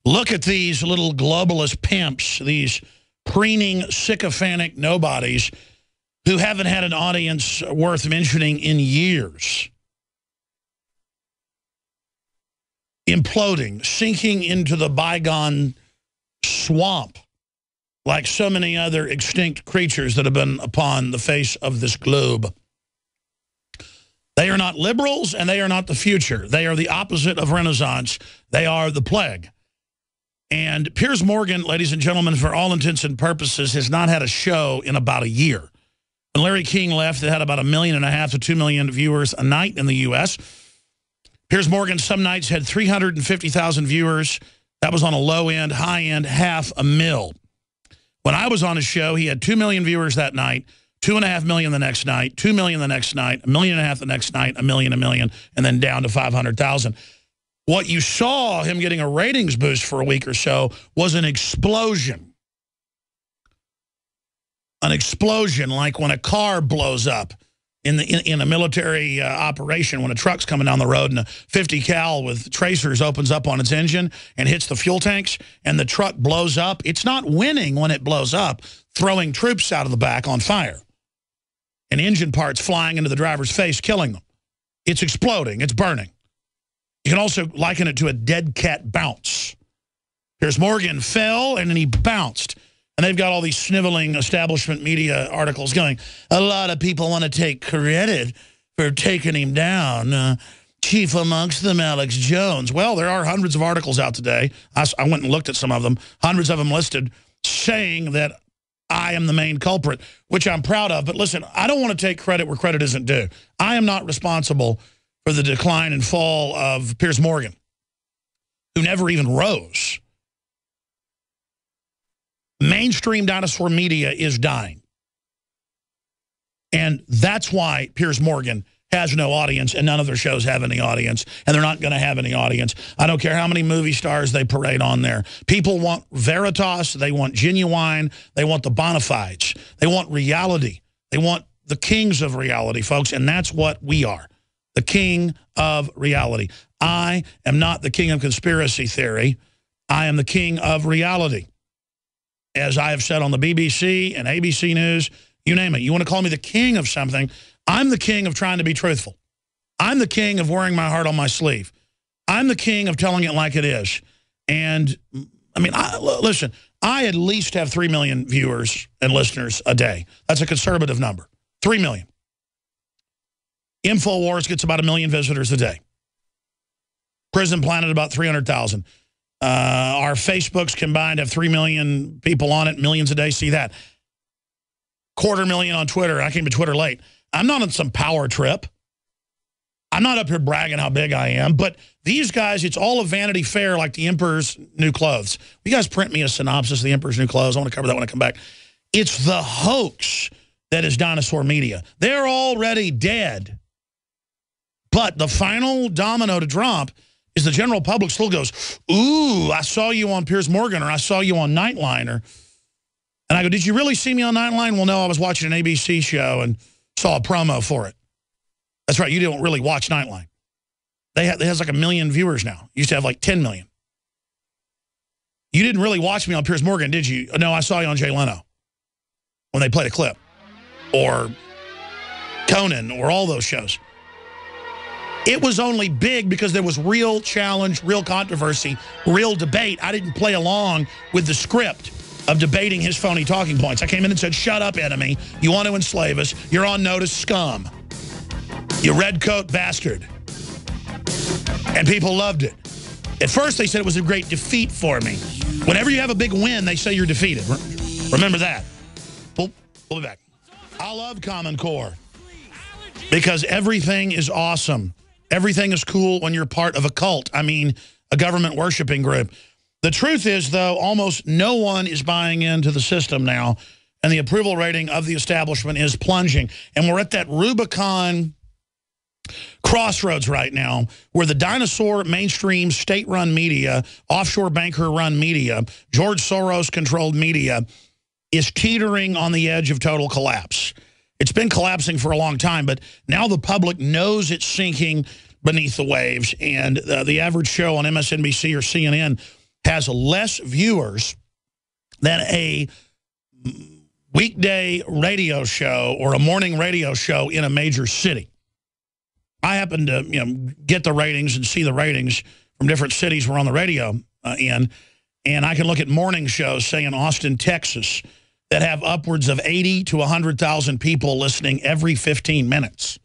Look at these little globalist pimps, these preening, sycophantic nobodies who haven't had an audience worth mentioning in years. Imploding, sinking into the bygone swamp like so many other extinct creatures that have been upon the face of this globe. They are not liberals and they are not the future. They are the opposite of Renaissance. They are the plague. And Piers Morgan, ladies and gentlemen, for all intents and purposes, has not had a show in about a year. When Larry King left, it had about 1.5 million to 2 million viewers a night in the U.S. Piers Morgan some nights had 350,000 viewers. That was on a low end, high end, 500,000. When I was on his show, he had 2 million viewers that night, 2.5 million the next night, 2 million the next night, 1.5 million the next night, a million, and then down to 500,000. What you saw him getting a ratings boost for a week or so was an explosion. An explosion like when a car blows up in a military operation, when a truck's coming down the road and a 50 cal with tracers opens up on its engine and hits the fuel tanks and the truck blows up. It's not winning when it blows up, throwing troops out of the back on fire and engine parts flying into the driver's face, killing them. It's exploding. It's burning. You can also liken it to a dead cat bounce. Piers Morgan fell and then he bounced. And they've got all these sniveling establishment media articles going, a lot of people want to take credit for taking him down. Chief amongst them, Alex Jones. Well, there are hundreds of articles out today. I went and looked at some of them, hundreds of them listed, saying that I am the main culprit, which I'm proud of. But listen, I don't want to take credit where credit isn't due. I am not responsible for the decline and fall of Piers Morgan, who never even rose. Mainstream dinosaur media is dying. And that's why Piers Morgan has no audience and none of their shows have any audience, and they're not going to have any audience. I don't care how many movie stars they parade on there. People want Veritas, they want Genuine, they want the bona fides, they want reality. They want the kings of reality, folks, and that's what we are. The king of reality. I am not the king of conspiracy theory. I am the king of reality. As I have said on the BBC and ABC News, you name it. You want to call me the king of something, I'm the king of trying to be truthful. I'm the king of wearing my heart on my sleeve. I'm the king of telling it like it is. And, I mean, listen, I at least have 3 million viewers and listeners a day. That's a conservative number. 3 million. InfoWars gets about 1 million visitors a day. Prison Planet about 300,000. Our Facebooks combined have 3 million people on it, millions a day. See that? 250,000 on Twitter. I came to Twitter late. I'm not on some power trip. I'm not up here bragging how big I am. But these guys, it's all a Vanity Fair like the Emperor's New Clothes. You guys print me a synopsis of the Emperor's New Clothes. I want to cover that when I come back. It's the hoax that is dinosaur media. They're already dead. But the final domino to drop is the general public still goes, ooh, I saw you on Piers Morgan, or I saw you on Nightline. And I go, did you really see me on Nightline? Well, no, I was watching an ABC show and saw a promo for it. That's right, you don't really watch Nightline. It has like 1 million viewers now. Used to have like 10 million. You didn't really watch me on Piers Morgan, did you? No, I saw you on Jay Leno when they played a clip. Or Conan, or all those shows. It was only big because there was real challenge, real controversy, real debate. I didn't play along with the script of debating his phony talking points. I came in and said, shut up, enemy. You want to enslave us. You're on notice, scum. You redcoat bastard. And people loved it. At first, they said it was a great defeat for me. Whenever you have a big win, they say you're defeated. Remember that. We'll be back. I love Common Core because everything is awesome. Everything is cool when you're part of a cult. I mean, a government worshiping group. The truth is, though, almost no one is buying into the system now, and the approval rating of the establishment is plunging. And we're at that Rubicon crossroads right now where the dinosaur mainstream state-run media, offshore banker-run media, George Soros-controlled media is teetering on the edge of total collapse. It's been collapsing for a long time, but now the public knows it's sinking beneath the waves, and the average show on MSNBC or CNN has less viewers than a weekday radio show or a morning radio show in a major city. I happen to get the ratings and see the ratings from different cities we're on the radio in, and I can look at morning shows, say in Austin, Texas, that have upwards of 80 to 100,000 people listening every 15 minutes,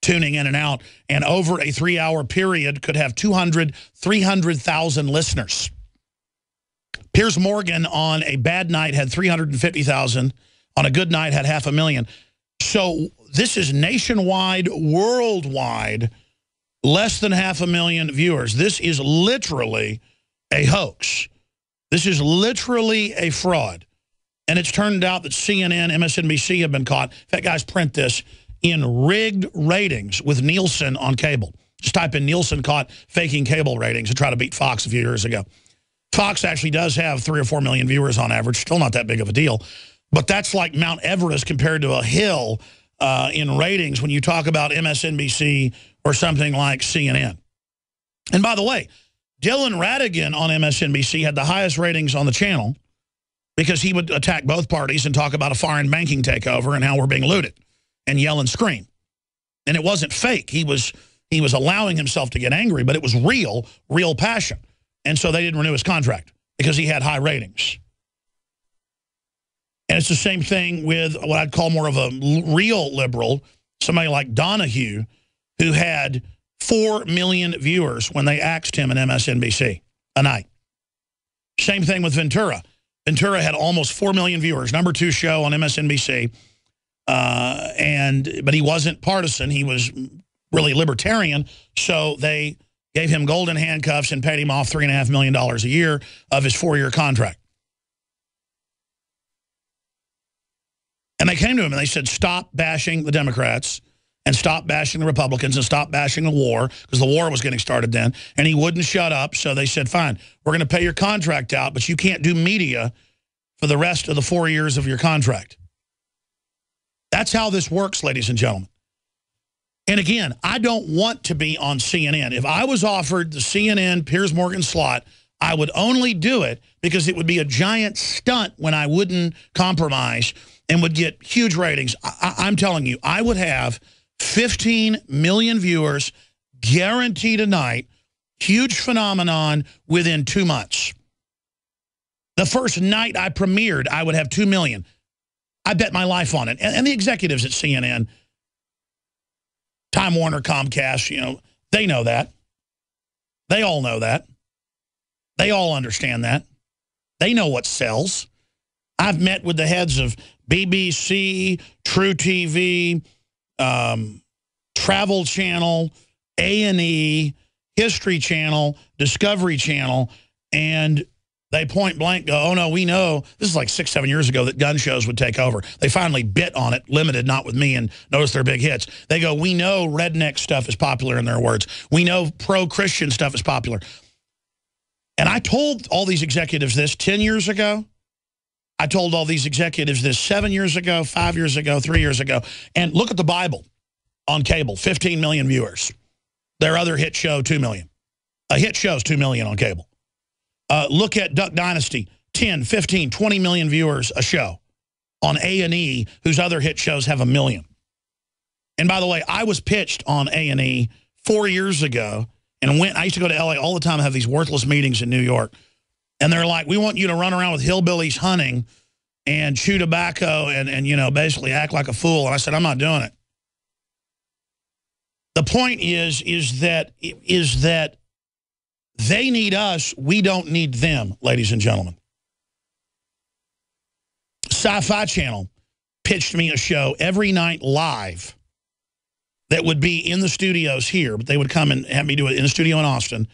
tuning in and out, and over a 3-hour period could have 200, 300,000 listeners. Piers Morgan on a bad night had 350,000. On a good night had 500,000. So this is nationwide, worldwide, less than 500,000 viewers. This is literally a hoax. This is literally a fraud. And it's turned out that CNN, MSNBC have been caught. In fact, guys, print this, in rigged ratings with Nielsen on cable. Just type in Nielsen caught faking cable ratings to try to beat Fox a few years ago. Fox actually does have 3 or 4 million viewers on average. Still not that big of a deal. But that's like Mount Everest compared to a hill in ratings when you talk about MSNBC or something like CNN. And by the way, Dylan Ratigan on MSNBC had the highest ratings on the channel because he would attack both parties and talk about a foreign banking takeover and how we're being looted and yell and scream. And it wasn't fake. He was allowing himself to get angry, but it was real passion. And so they didn't renew his contract because he had high ratings. And it's the same thing with what I'd call more of a real liberal, somebody like Donahue, who had 4 million viewers when they axed him in MSNBC a night. Same thing with Ventura. Ventura had almost 4 million viewers, #2 show on MSNBC. But he wasn't partisan. He was really libertarian. So they gave him golden handcuffs and paid him off $3.5 million a year of his 4-year contract. And they came to him and they said, stop bashing the Democrats and stop bashing the Republicans and stop bashing the war, because the war was getting started then. And he wouldn't shut up. So they said, fine, we're going to pay your contract out, but you can't do media for the rest of the 4 years of your contract. That's how this works, ladies and gentlemen. And again, I don't want to be on CNN. If I was offered the CNN Piers Morgan slot, I would only do it because it would be a giant stunt when I wouldn't compromise and would get huge ratings. I'm telling you, I would have 15 million viewers guaranteed a night, huge phenomenon within 2 months. The first night I premiered, I would have 2 million. I bet my life on it. And the executives at CNN, Time Warner, Comcast, they know that. They all know that. They all understand that. They know what sells. I've met with the heads of BBC, True TV, Travel Channel, A&E, History Channel, Discovery Channel, and they point blank go, oh, no, we know. This is like 6, 7 years ago that gun shows would take over. They finally bit on it, limited, not with me, and notice their big hits. They go, we know redneck stuff is popular, in their words. We know pro-Christian stuff is popular. And I told all these executives this 10 years ago. I told all these executives this 7 years ago, 5 years ago, 3 years ago. And look at the Bible on cable, 15 million viewers. Their other hit show, 2 million. A hit show's 2 million on cable. Look at Duck Dynasty, 10, 15, 20 million viewers a show on A&E, whose other hit shows have 1 million. And by the way, I was pitched on A&E 4 years ago, and I used to go to LA all the time and have these worthless meetings in New York. And they're like, we want you to run around with hillbillies hunting and chew tobacco and basically act like a fool. And I said, I'm not doing it. The point is that they need us. We don't need them, ladies and gentlemen. Sci-Fi Channel pitched me a show every night live that would be in the studios here, but they would come and have me do it in the studio in Austin.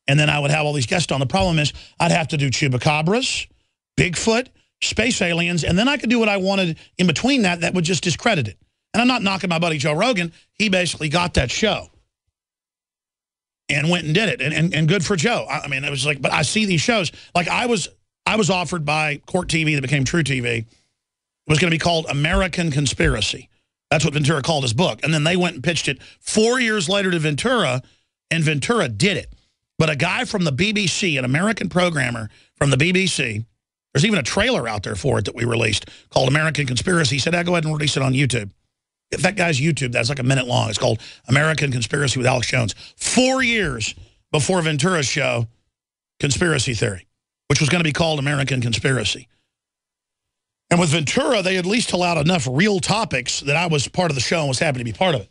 And then I would have all these guests on. The problem is I'd have to do chupacabras, Bigfoot, space aliens, and then I could do what I wanted in between that would just discredit it. And I'm not knocking my buddy Joe Rogan. He basically got that show and went and did it. And good for Joe. I mean, it was like, but I see these shows. Like I was offered by Court TV that became True TV. It was going to be called American Conspiracy. That's what Ventura called his book. And then they went and pitched it 4 years later to Ventura, and Ventura did it. But a guy from the BBC, an American programmer from the BBC, there's even a trailer out there for it that we released called American Conspiracy. He said, go ahead and release it on YouTube. If that guy's YouTube, that's like a minute long. It's called American Conspiracy with Alex Jones. 4 years before Ventura's show, Conspiracy Theory, which was going to be called American Conspiracy. And with Ventura, they at least allowed enough real topics that I was part of the show and was happy to be part of it.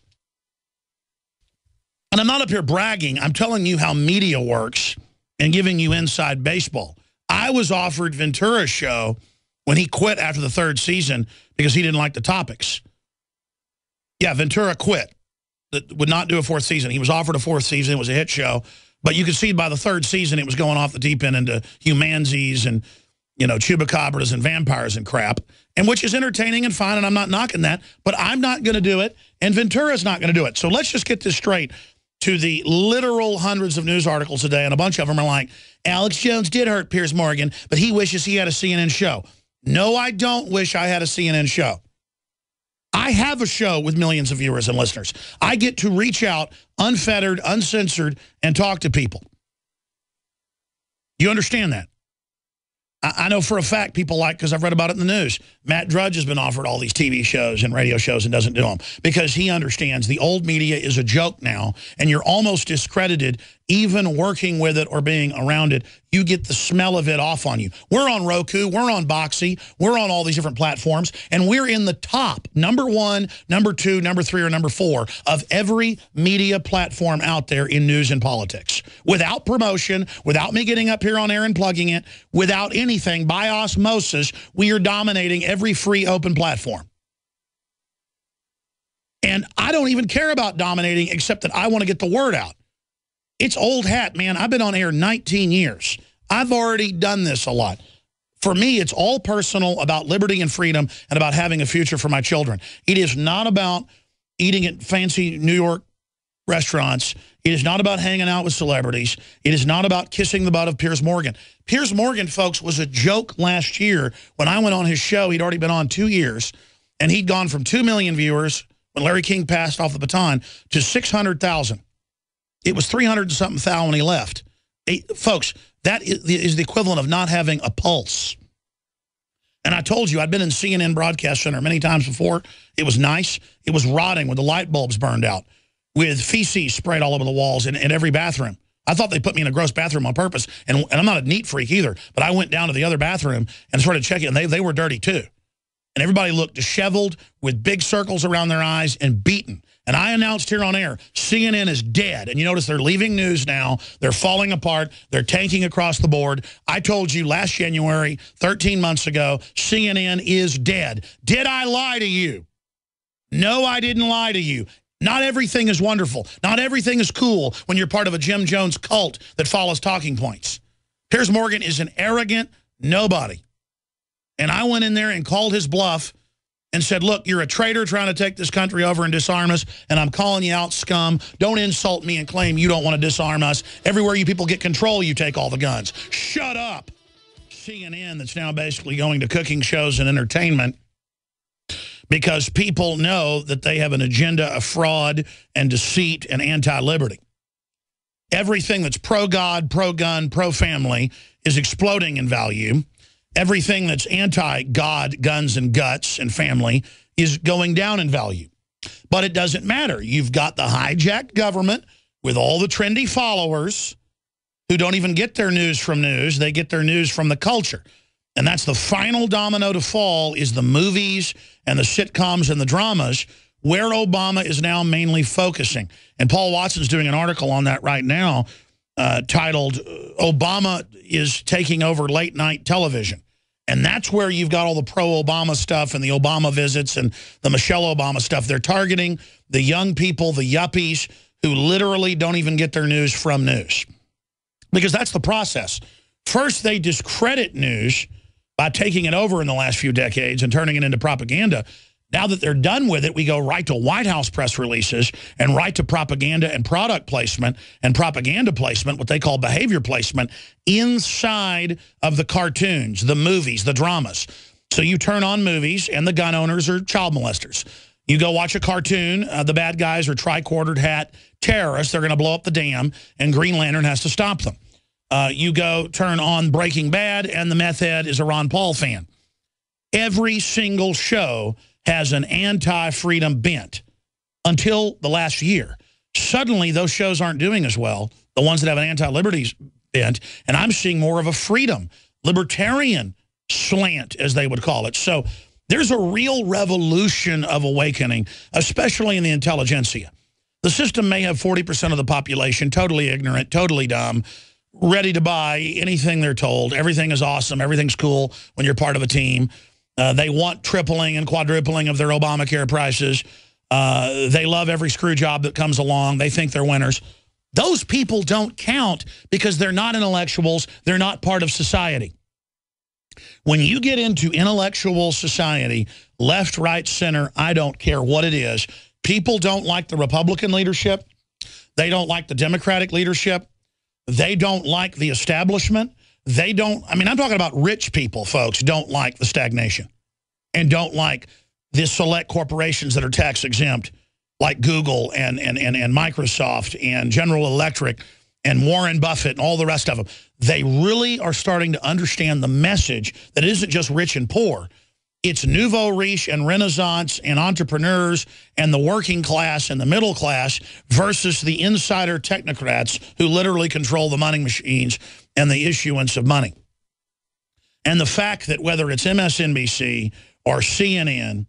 And I'm not up here bragging. I'm telling you how media works and giving you inside baseball. I was offered Ventura's show when he quit after the 3rd season because he didn't like the topics. Yeah, Ventura quit. That would not do a 4th season. He was offered a 4th season. It was a hit show. But you could see by the 3rd season it was going off the deep end into humanzees and, you know, chupacabras and vampires and crap, and which is entertaining and fine, and I'm not knocking that. But I'm not going to do it, and Ventura's not going to do it. So let's just get this straight. To the literal hundreds of news articles today, and a bunch of them are like, Alex Jones did hurt Piers Morgan, but he wishes he had a CNN show. No, I don't wish I had a CNN show. I have a show with millions of viewers and listeners. I get to reach out, unfettered, uncensored, and talk to people. You understand that? I know for a fact people like, because I've read about it in the news, Matt Drudge has been offered all these TV shows and radio shows and doesn't do them because he understands the old media is a joke now, and you're almost discredited even working with it or being around it. You get the smell of it off on you. We're on Roku, we're on Boxy, we're on all these different platforms, and we're in the top, number 1, number 2, number 3, or number 4 of every media platform out there in news and politics. Without promotion, without me getting up here on air and plugging it, without anything, by osmosis, we are dominating every free open platform. And I don't even care about dominating except that I want to get the word out. It's old hat, man. I've been on air 19 years. I've already done this a lot. For me, it's all personal, about liberty and freedom and about having a future for my children. It is not about eating at fancy New York restaurants. It is not about hanging out with celebrities. It is not about kissing the butt of Piers Morgan. Piers Morgan, folks, was a joke last year. When I went on his show, he'd already been on 2 years, and he'd gone from 2 million viewers when Larry King passed off the baton to 600,000. It was 300-something thousand when he left. Folks, that is the equivalent of not having a pulse. And I told you, I'd been in CNN Broadcast Center many times before. It was nice. It was rotting with the light bulbs burned out, with feces sprayed all over the walls in every bathroom. I thought they put me in a gross bathroom on purpose, and I'm not a neat freak either, but I went down to the other bathroom and started checking, and they were dirty too. And everybody looked disheveled with big circles around their eyes and beaten. And I announced here on air, CNN is dead. And you notice they're leaving news now. They're falling apart. They're tanking across the board. I told you last January, 13 months ago, CNN is dead. Did I lie to you? No, I didn't lie to you. Not everything is wonderful. Not everything is cool when you're part of a Jim Jones cult that follows talking points. Piers Morgan is an arrogant nobody. And I went in there and called his bluff and said, look, you're a traitor trying to take this country over and disarm us, and I'm calling you out, scum. Don't insult me and claim you don't want to disarm us. Everywhere you people get control, you take all the guns. Shut up. CNN, that's now basically going to cooking shows and entertainment because people know that they have an agenda of fraud and deceit and anti-liberty. Everything that's pro-God, pro-gun, pro-family is exploding in value. Everything that's anti-God, guns and guts and family is going down in value. But it doesn't matter. You've got the hijacked government with all the trendy followers who don't even get their news from news. They get their news from the culture. And that's the final domino to fall, is the movies and the sitcoms and the dramas where Obama is now mainly focusing. And Paul Watson's doing an article on that right now titled, Obama is taking over late night television. And that's where you've got all the pro-Obama stuff and the Obama visits and the Michelle Obama stuff. They're targeting the young people, the yuppies, who literally don't even get their news from news. Because that's the process. First, they discredit news by taking it over in the last few decades and turning it into propaganda. Now that they're done with it, we go right to White House press releases and right to propaganda and product placement and propaganda placement, what they call behavior placement, inside of the cartoons, the movies, the dramas. So you turn on movies and the gun owners are child molesters. You go watch a cartoon, the bad guys are tricornered hat terrorists. They're going to blow up the dam, and Green Lantern has to stop them. You go turn on Breaking Bad, and the meth head is a Ron Paul fan. Every single show has an anti-freedom bent until the last year. Suddenly, those shows aren't doing as well, the ones that have an anti-liberty bent, and I'm seeing more of a freedom, libertarian slant, as they would call it. So there's a real revolution of awakening, especially in the intelligentsia. The system may have 40% of the population totally ignorant, totally dumb, ready to buy anything they're told. Everything is awesome. Everything's cool when you're part of a team. They want tripling and quadrupling of their Obamacare prices. They love every screw job that comes along. They think they're winners. Those people don't count because they're not intellectuals. They're not part of society. When you get into intellectual society, left, right, center, I don't care what it is, people don't like the Republican leadership. They don't like the Democratic leadership. They don't like the establishment. They don't, I mean, I'm talking about rich people, folks, don't like the stagnation and don't like the select corporations that are tax exempt, like Google and Microsoft and General Electric and Warren Buffett and all the rest of them. They really are starting to understand the message that it isn't just rich and poor. It's nouveau riche and renaissance and entrepreneurs and the working class and the middle class versus the insider technocrats who literally control the money machines and the issuance of money. And the fact that whether it's MSNBC or CNN,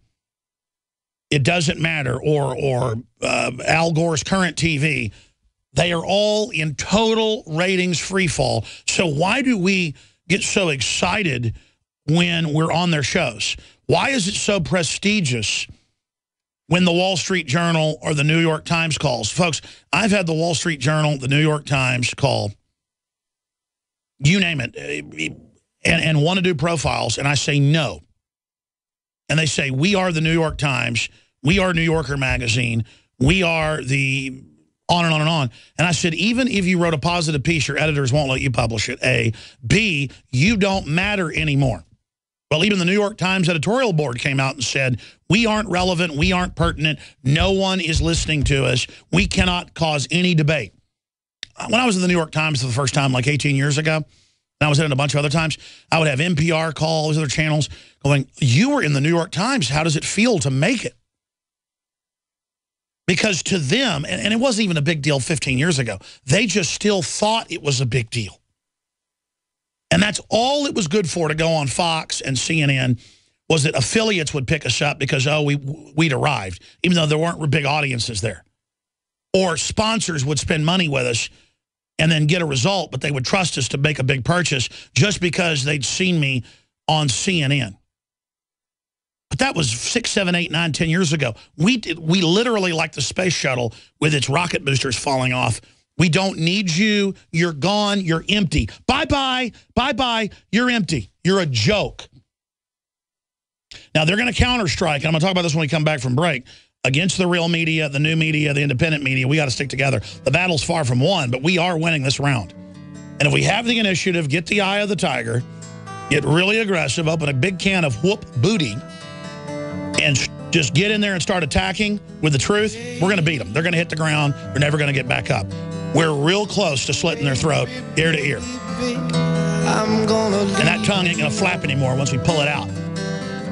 it doesn't matter, or Al Gore's Current TV, they are all in total ratings freefall. So why do we get so excited when we're on their shows? Why is it so prestigious when the Wall Street Journal or the New York Times calls? Folks, I've had the Wall Street Journal, the New York Times call, you name it, and want to do profiles, and I say no. And they say, we are the New York Times, we are New Yorker Magazine, we are the on and on and on. And I said, even if you wrote a positive piece, your editors won't let you publish it, A. B, you don't matter anymore. Well, even the New York Times editorial board came out and said, we aren't relevant, we aren't pertinent, no one is listening to us, we cannot cause any debate. When I was in the New York Times for the first time, like 18 years ago, and I was in it a bunch of other times, I would have NPR call, all these other channels, going, you were in the New York Times, how does it feel to make it? Because to them, and it wasn't even a big deal 15 years ago, they just still thought it was a big deal. And that's all it was good for, to go on Fox and CNN, was that affiliates would pick us up because, oh, we'd arrived, even though there weren't big audiences there. Or sponsors would spend money with us and then get a result, but they would trust us to make a big purchase just because they'd seen me on CNN. But that was 6, 7, 8, 9, 10 years ago. We literally, like the space shuttle with its rocket boosters falling off, we don't need you, you're gone, you're empty. Bye-bye, bye-bye, you're empty. You're a joke. Now, they're going to counter-strike, and I'm going to talk about this when we come back from break, against the real media, the new media, the independent media. We got to stick together. The battle's far from won, but we are winning this round. And if we have the initiative, get the eye of the tiger, get really aggressive, open a big can of whoop booty, and just get in there and start attacking with the truth, we're going to beat them. They're going to hit the ground. They're never going to get back up. We're real close to slitting their throat, ear to ear. And that tongue ain't going to flap anymore once we pull it out.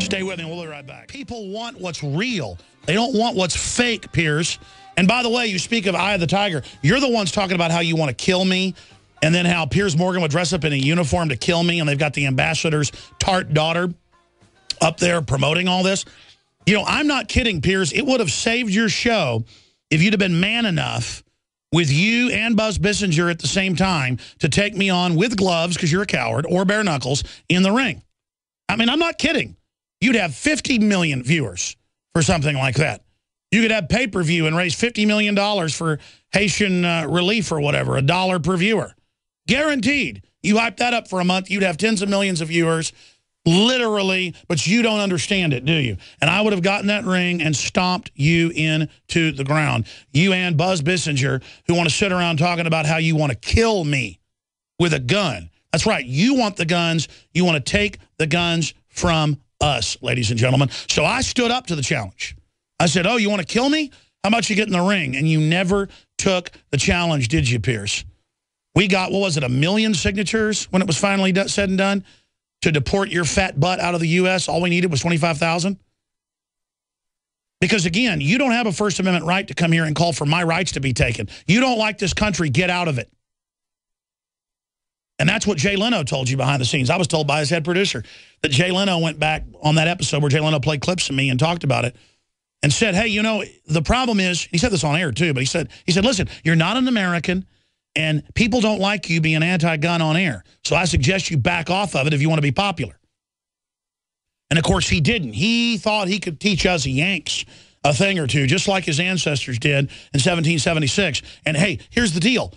Stay with me. We'll be right back. People want what's real. They don't want what's fake, Piers. And by the way, you speak of Eye of the Tiger. You're the ones talking about how you want to kill me, and then how Piers Morgan would dress up in a uniform to kill me, and they've got the ambassador's tart daughter up there promoting all this. You know, I'm not kidding, Piers. It would have saved your show if you'd have been man enough with you and Buzz Bissinger at the same time to take me on with gloves, because you're a coward, or bare knuckles, in the ring. I mean, I'm not kidding. You'd have 50 million viewers for something like that. You could have pay-per-view and raise $50 million for Haitian relief or whatever, $1 per viewer. Guaranteed. You hype that up for a month, you'd have tens of millions of viewers, literally, but you don't understand it, do you? And I would have gotten that ring and stomped you into the ground. You and Buzz Bissinger, who want to sit around talking about how you want to kill me with a gun. That's right. You want the guns. You want to take the guns from us, ladies and gentlemen. So I stood up to the challenge. I said, oh, you want to kill me? How about you get in the ring? And you never took the challenge, did you, Pierce? We got, what was it, 1 million signatures when it was finally said and done to deport your fat butt out of the U.S.? All we needed was 25,000? Because, again, you don't have a First Amendment right to come here and call for my rights to be taken. You don't like this country, get out of it. And that's what Jay Leno told you behind the scenes. I was told by his head producer that Jay Leno went back on that episode where Jay Leno played clips of me and talked about it and said, hey, you know, the problem is, he said this on air too, but he said, listen, you're not an American and people don't like you being anti-gun on air. So I suggest you back off of it if you want to be popular. And, of course, he didn't. He thought he could teach us Yanks a thing or two, just like his ancestors did in 1776. And, hey, here's the deal.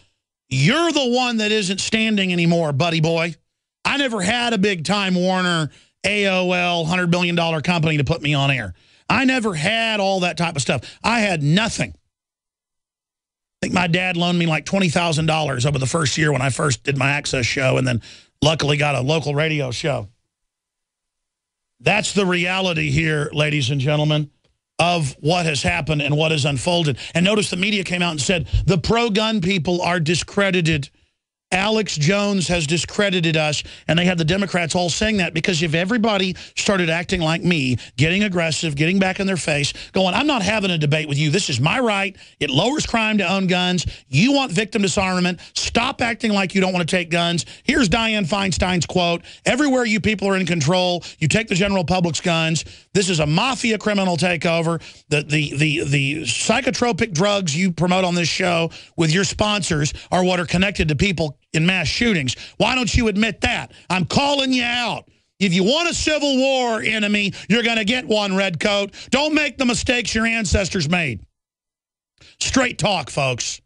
You're the one that isn't standing anymore, buddy boy. I never had a big Time Warner, AOL, $100 billion company to put me on air. I never had all that type of stuff. I had nothing. I think my dad loaned me like $20,000 over the first year when I first did my Access show and then luckily got a local radio show. That's the reality here, ladies and gentlemen, of what has happened and what has unfolded. And notice the media came out and said, the pro-gun people are discredited. Alex Jones has discredited us, and they had the Democrats all saying that because if everybody started acting like me, getting aggressive, getting back in their face, going, I'm not having a debate with you. This is my right. It lowers crime to own guns. You want victim disarmament. Stop acting like you don't want to take guns. Here's Dianne Feinstein's quote. Everywhere you people are in control, you take the general public's guns. This is a mafia criminal takeover. The psychotropic drugs you promote on this show with your sponsors are what are connected to people in mass shootings. Why don't you admit that? I'm calling you out. If you want a civil war, enemy, you're going to get one, Redcoat. Don't make the mistakes your ancestors made. Straight talk, folks.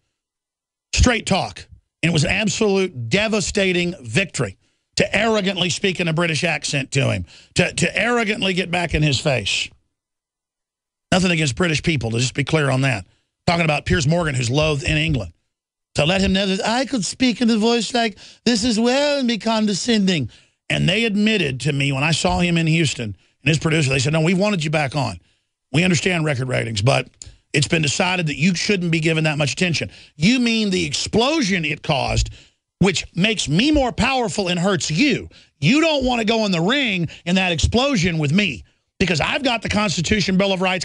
Straight talk. And it was an absolute devastating victory to arrogantly speak in a British accent to him, to arrogantly get back in his face. Nothing against British people, to just be clear on that. Talking about Piers Morgan, who's loathed in England. To let him know that I could speak in a voice like this as well and be condescending. And they admitted to me when I saw him in Houston and his producer, they said, no, we wanted you back on. We understand record ratings, but it's been decided that you shouldn't be given that much attention. You mean the explosion it caused, which makes me more powerful and hurts you. You don't want to go in the ring in that explosion with me. Because I've got the Constitution, Bill of Rights,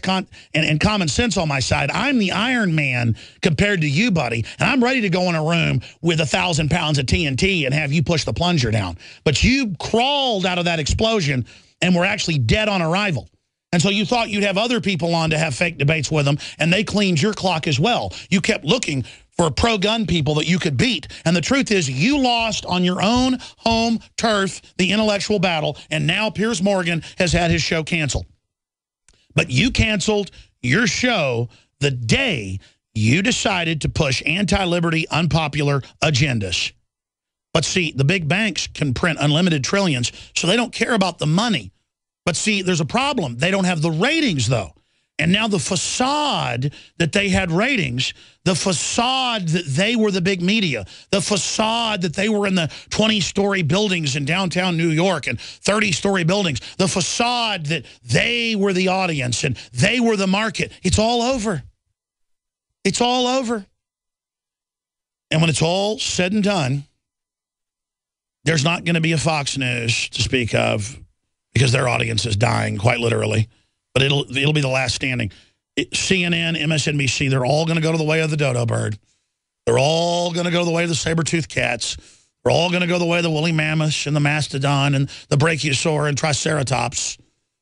and common sense on my side. I'm the Iron Man compared to you, buddy. And I'm ready to go in a room with 1,000 pounds of TNT and have you push the plunger down. But you crawled out of that explosion and were actually dead on arrival. And so you thought you'd have other people on to have fake debates with them, and they cleaned your clock as well. You kept looking for pro-gun people that you could beat. And the truth is you lost on your own home turf, the intellectual battle, and now Piers Morgan has had his show canceled. But you canceled your show the day you decided to push anti-liberty, unpopular agendas. But see, the big banks can print unlimited trillions, so they don't care about the money. But see, there's a problem. They don't have the ratings, though. And now the facade that they had ratings, the facade that they were the big media, the facade that they were in the 20-story buildings in downtown New York and 30-story buildings, the facade that they were the audience and they were the market, it's all over. It's all over. And when it's all said and done, there's not going to be a Fox News to speak of because their audience is dying, quite literally. But it'll be the last standing. CNN, MSNBC, they're all going to go to the way of the dodo bird. They're all going to go the way of the saber-toothed cats. They're all going to go the way of the woolly mammoth and the mastodon and the brachiosaur and triceratops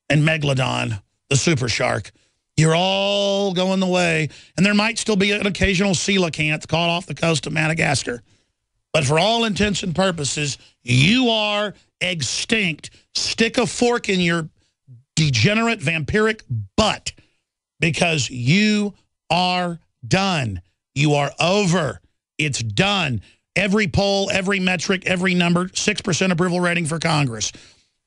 and megalodon, the super shark. You're all going the way. And there might still be an occasional coelacanth caught off the coast of Madagascar. But for all intents and purposes, you are extinct. Stick a fork in your degenerate, vampiric butt because you are done. You are over. It's done. Every poll, every metric, every number, 6% approval rating for Congress,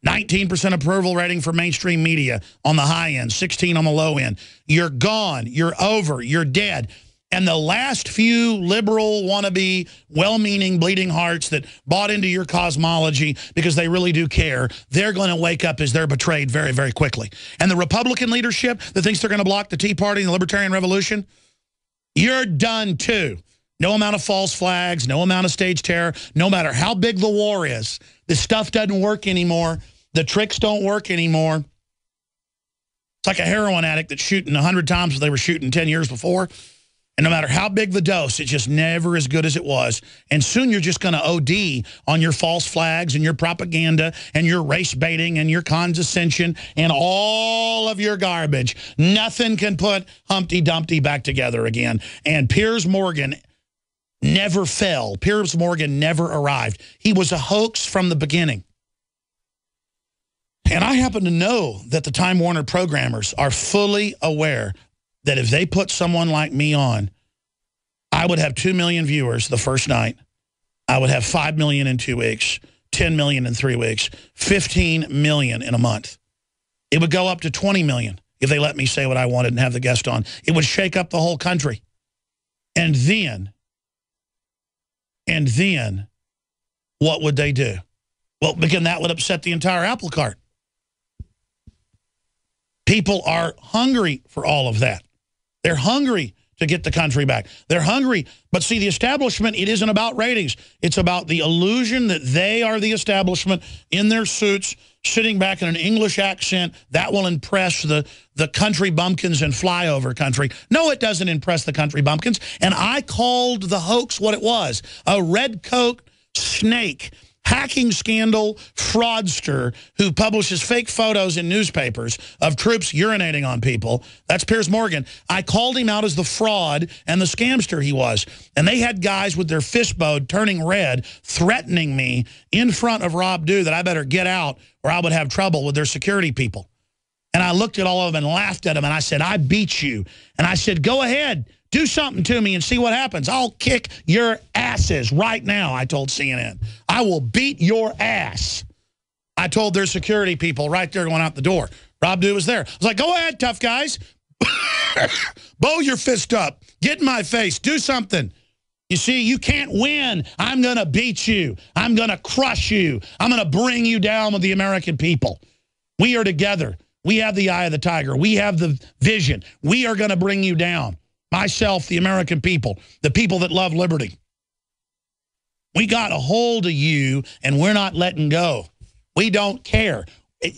19% approval rating for mainstream media on the high end, 16 on the low end. You're gone. You're over. You're dead. And the last few liberal, wannabe, well-meaning bleeding hearts that bought into your cosmology because they really do care, they're going to wake up as they're betrayed very, very quickly. And the Republican leadership that thinks they're going to block the Tea Party and the Libertarian Revolution, you're done too. No amount of false flags, no amount of stage terror, no matter how big the war is. This stuff doesn't work anymore. The tricks don't work anymore. It's like a heroin addict that's shooting 100 times what they were shooting 10 years before. And no matter how big the dose, it's just never as good as it was. And soon you're just going to OD on your false flags and your propaganda and your race baiting and your condescension and all of your garbage. Nothing can put Humpty Dumpty back together again. And Piers Morgan never fell. Piers Morgan never arrived. He was a hoax from the beginning. And I happen to know that the Time Warner programmers are fully aware that if they put someone like me on, I would have 2 million viewers the first night. I would have 5 million in 2 weeks, 10 million in 3 weeks, 15 million in a month. It would go up to 20 million if they let me say what I wanted and have the guest on. It would shake up the whole country. And then, what would they do? Well, because that would upset the entire apple cart. People are hungry for all of that. They're hungry to get the country back. They're hungry. But see, the establishment, it isn't about ratings. It's about the illusion that they are the establishment in their suits, sitting back in an English accent. That will impress the country bumpkins and flyover country. No, it doesn't impress the country bumpkins. And I called the hoax what it was, a red coat snake, hacking scandal fraudster who publishes fake photos in newspapers of troops urinating on people. That's Piers Morgan. I called him out as the fraud and the scamster he was. And they had guys with their fist bowed turning red, threatening me in front of Rob Dew that I better get out or I would have trouble with their security people. And I looked at all of them and laughed at them, and I said, I beat you. And I said, go ahead. Do something to me and see what happens. I'll kick your asses right now, I told CNN. I will beat your ass. I told their security people right there going out the door. Rob Dew was there. I was like, go ahead, tough guys. Bow your fist up. Get in my face. Do something. You see, you can't win. I'm going to beat you. I'm going to crush you. I'm going to bring you down with the American people. We are together. We have the eye of the tiger. We have the vision. We are going to bring you down. Myself, the American people, the people that love liberty. We got a hold of you, and we're not letting go. We don't care.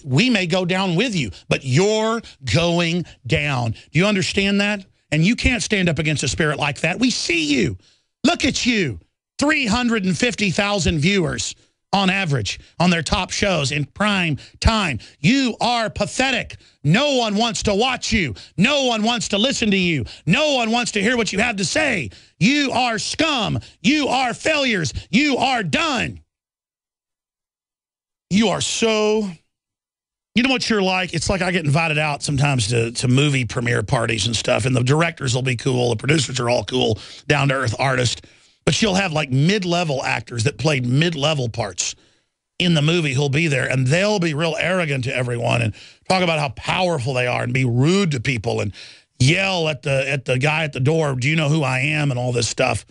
We may go down with you, but you're going down. Do you understand that? And you can't stand up against a spirit like that. We see you. Look at you. 350,000 viewers on average on their top shows in prime time. You are pathetic. No one wants to watch you. No one wants to listen to you. No one wants to hear what you have to say. You are scum. You are failures. You are done. You are so... You know what you're like? It's like I get invited out sometimes to movie premiere parties and stuff, and the directors will be cool. The producers are all cool, down-to-earth artists. But you'll have like mid-level actors that played mid-level parts in the movie who'll be there, and they'll be real arrogant to everyone and talk about how powerful they are and be rude to people and yell at the guy at the door, do you know who I am, and all this stuff.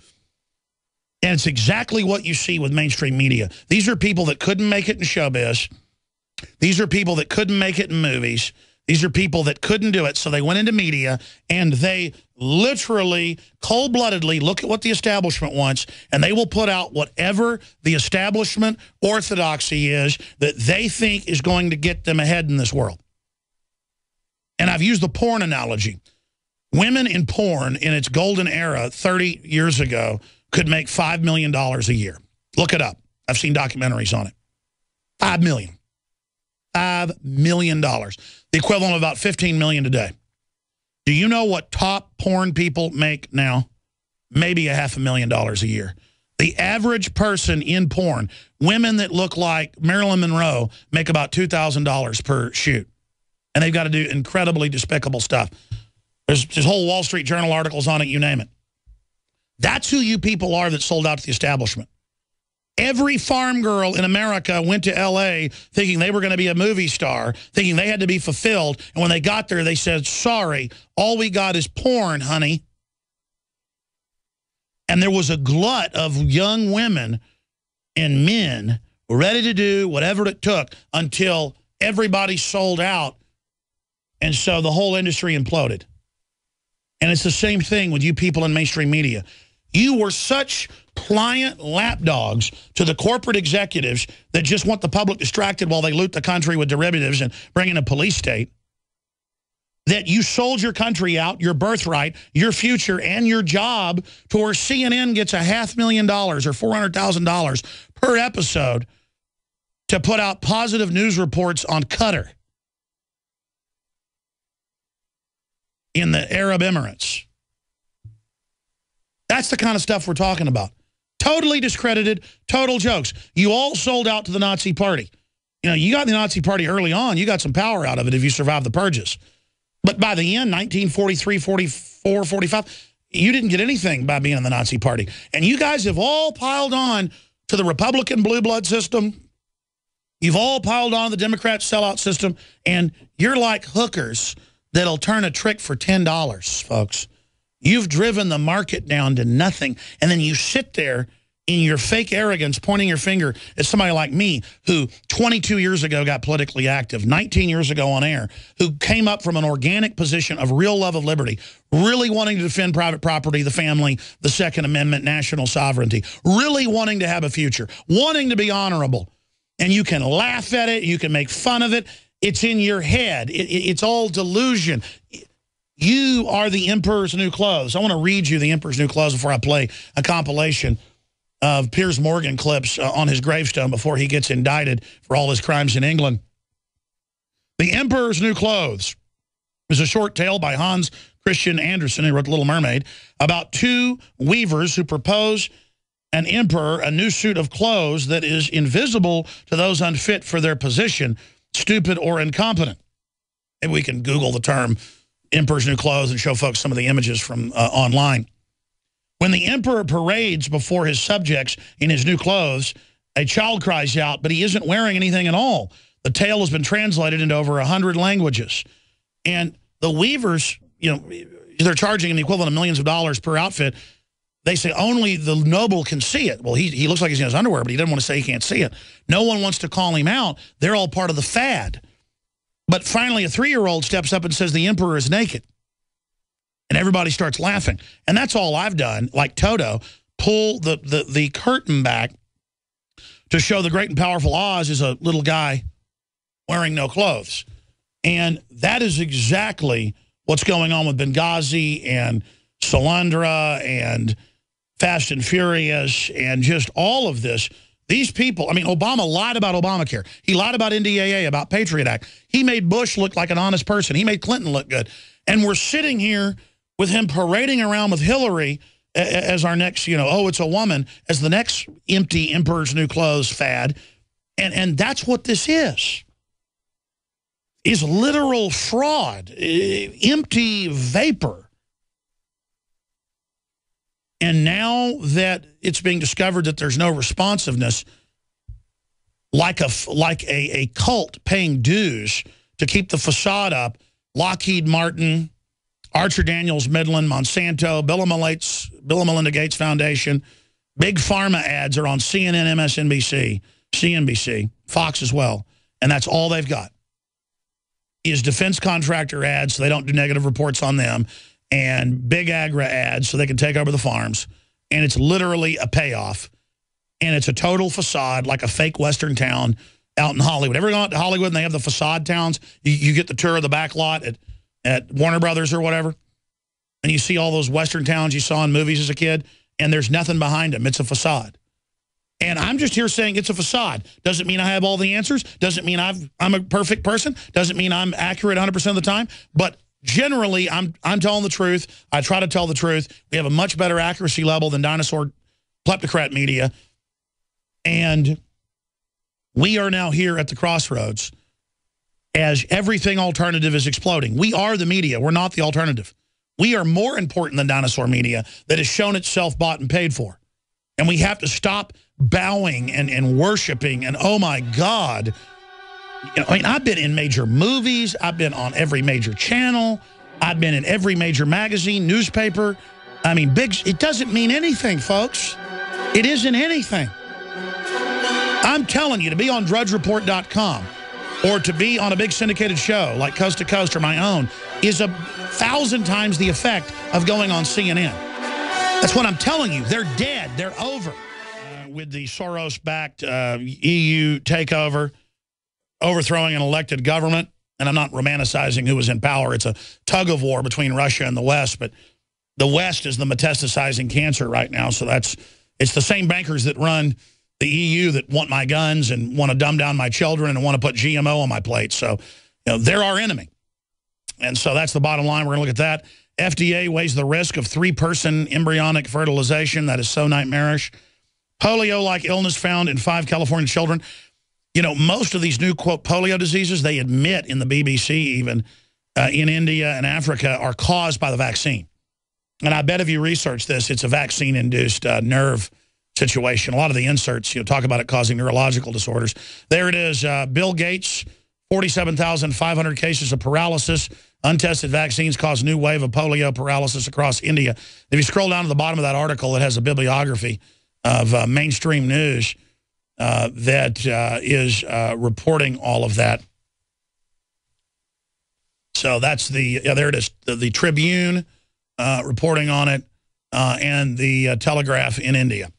And it's exactly what you see with mainstream media. These are people that couldn't make it in showbiz. These are people that couldn't make it in movies. These are people that couldn't do it, so they went into media, and they literally, cold-bloodedly look at what the establishment wants, and they will put out whatever the establishment orthodoxy is that they think is going to get them ahead in this world. And I've used the porn analogy. Women in porn in its golden era 30 years ago could make $5 million a year. Look it up. I've seen documentaries on it. $5 million. $5 million. The equivalent of about $15 million today. Do you know what top porn people make now? Maybe $500,000 a year. The average person in porn, women that look like Marilyn Monroe, make about $2,000 per shoot. And they've got to do incredibly despicable stuff. There's whole Wall Street Journal articles on it, you name it. That's who you people are that sold out to the establishment. Every farm girl in America went to L.A. thinking they were going to be a movie star, thinking they had to be fulfilled. And when they got there, they said, sorry, all we got is porn, honey. And there was a glut of young women and men ready to do whatever it took until everybody sold out. And so the whole industry imploded. And it's the same thing with you people in mainstream media. You were such pliant lapdogs to the corporate executives that just want the public distracted while they loot the country with derivatives and bring in a police state, that you sold your country out, your birthright, your future, and your job to where CNN gets $500,000 or $400,000 per episode to put out positive news reports on Qatar in the Arab Emirates. That's the kind of stuff we're talking about. Totally discredited, total jokes. You all sold out to the Nazi Party. You know, you got the Nazi Party early on. You got some power out of it if you survived the purges. But by the end, 1943, 44, 45, you didn't get anything by being in the Nazi Party. And you guys have all piled on to the Republican blue blood system. You've all piled on the Democrat sellout system. And you're like hookers that'll turn a trick for $10, folks. You've driven the market down to nothing. And then you sit there in your fake arrogance pointing your finger at somebody like me who 22 years ago got politically active, 19 years ago on air, who came up from an organic position of real love of liberty, really wanting to defend private property, the family, the Second Amendment, national sovereignty, really wanting to have a future, wanting to be honorable. And you can laugh at it. You can make fun of it. It's in your head. It's all delusion. You are the Emperor's New Clothes. I want to read you the Emperor's New Clothes before I play a compilation of Piers Morgan clips on his gravestone before he gets indicted for all his crimes in England. The Emperor's New Clothes is a short tale by Hans Christian Andersen, who wrote The Little Mermaid, about two weavers who propose an emperor a new suit of clothes that is invisible to those unfit for their position, stupid or incompetent. And we can Google the term Emperor's New Clothes and show folks some of the images from online. When the emperor parades before his subjects in his new clothes, a child cries out, but he isn't wearing anything at all. The tale has been translated into over 100 languages. And the weavers, you know, they're charging the equivalent of millions of dollars per outfit. They say only the noble can see it. Well, he looks like he's in his underwear, but he doesn't want to say he can't see it. No one wants to call him out. They're all part of the fad. But finally, a 3-year-old steps up and says the emperor is naked. And everybody starts laughing. And that's all I've done, like Toto, pull the curtain back to show the great and powerful Oz is a little guy wearing no clothes. And that is exactly what's going on with Benghazi and Solandra and Fast and Furious and just all of this. These people, I mean, Obama lied about Obamacare. He lied about NDAA, about Patriot Act. He made Bush look like an honest person. He made Clinton look good. And we're sitting here with him parading around with Hillary as our next, you know, oh, it's a woman, as the next empty Emperor's New Clothes fad. And that's what this is literal fraud, empty vapor. And now that it's being discovered that there's no responsiveness, like a cult paying dues to keep the facade up, Lockheed Martin, Archer Daniels Midland, Monsanto, Bill and Melinda Gates Foundation, big pharma ads are on CNN, MSNBC, CNBC, Fox as well. And that's all they've got is defense contractor ads so they don't do negative reports on them, and big agra ads so they can take over the farms. And it's literally a payoff. And it's a total facade, like a fake Western town out in Hollywood. Ever gone out to Hollywood and they have the facade towns? You get the tour of the back lot at Warner Brothers or whatever, and you see all those Western towns you saw in movies as a kid, and there's nothing behind them. It's a facade. And I'm just here saying it's a facade. Doesn't mean I have all the answers. Doesn't mean I'm a perfect person. Doesn't mean I'm accurate 100% of the time. But generally, I'm telling the truth. I try to tell the truth. We have a much better accuracy level than dinosaur kleptocrat media. And we are now here at the crossroads as everything alternative is exploding. We are the media. We're not the alternative. We are more important than dinosaur media that has shown itself bought and paid for. And we have to stop bowing and worshiping and, oh, my God. You know, I mean, I've been in major movies. I've been on every major channel. I've been in every major magazine, newspaper. I mean, it doesn't mean anything, folks. It isn't anything. I'm telling you, to be on drudgereport.com or to be on a big syndicated show like Coast to Coast or my own is 1,000 times the effect of going on CNN. That's what I'm telling you. They're dead. They're over. With the Soros-backed EU takeover, overthrowing an elected government, and I'm not romanticizing who was in power. It's a tug of war between Russia and the West, but the West is the metastasizing cancer right now. So it's the same bankers that run the EU that want my guns and want to dumb down my children and want to put GMO on my plate. So, they're our enemy. And so that's the bottom line. We're going to look at that. FDA weighs the risk of 3-person embryonic fertilization. That is so nightmarish. Polio-like illness found in 5 California children. Most of these new, quote, polio diseases, they admit in the BBC even, in India and Africa, are caused by the vaccine. And I bet if you research this, it's a vaccine-induced nerve situation. A lot of the inserts, talk about it causing neurological disorders. There it is. Bill Gates, 47,500 cases of paralysis. Untested vaccines cause new wave of polio paralysis across India. If you scroll down to the bottom of that article, it has a bibliography of mainstream news that is reporting all of that. So that's there it is, the Tribune reporting on it, and the Telegraph in India.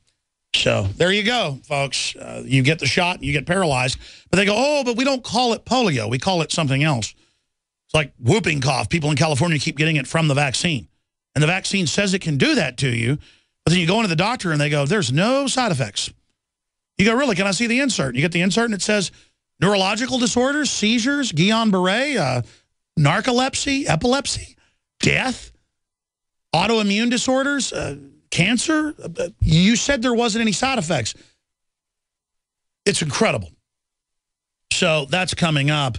So there you go, folks. You get the shot, you get paralyzed. But they go, oh, but we don't call it polio. We call it something else. It's like whooping cough. People in California keep getting it from the vaccine. And the vaccine says it can do that to you. But then you go into the doctor and they go, there's no side effects. You go, really, can I see the insert? You get the insert and it says neurological disorders, seizures, Guillain-Barré, narcolepsy, epilepsy, death, autoimmune disorders, cancer. You said there wasn't any side effects. It's incredible. So that's coming up.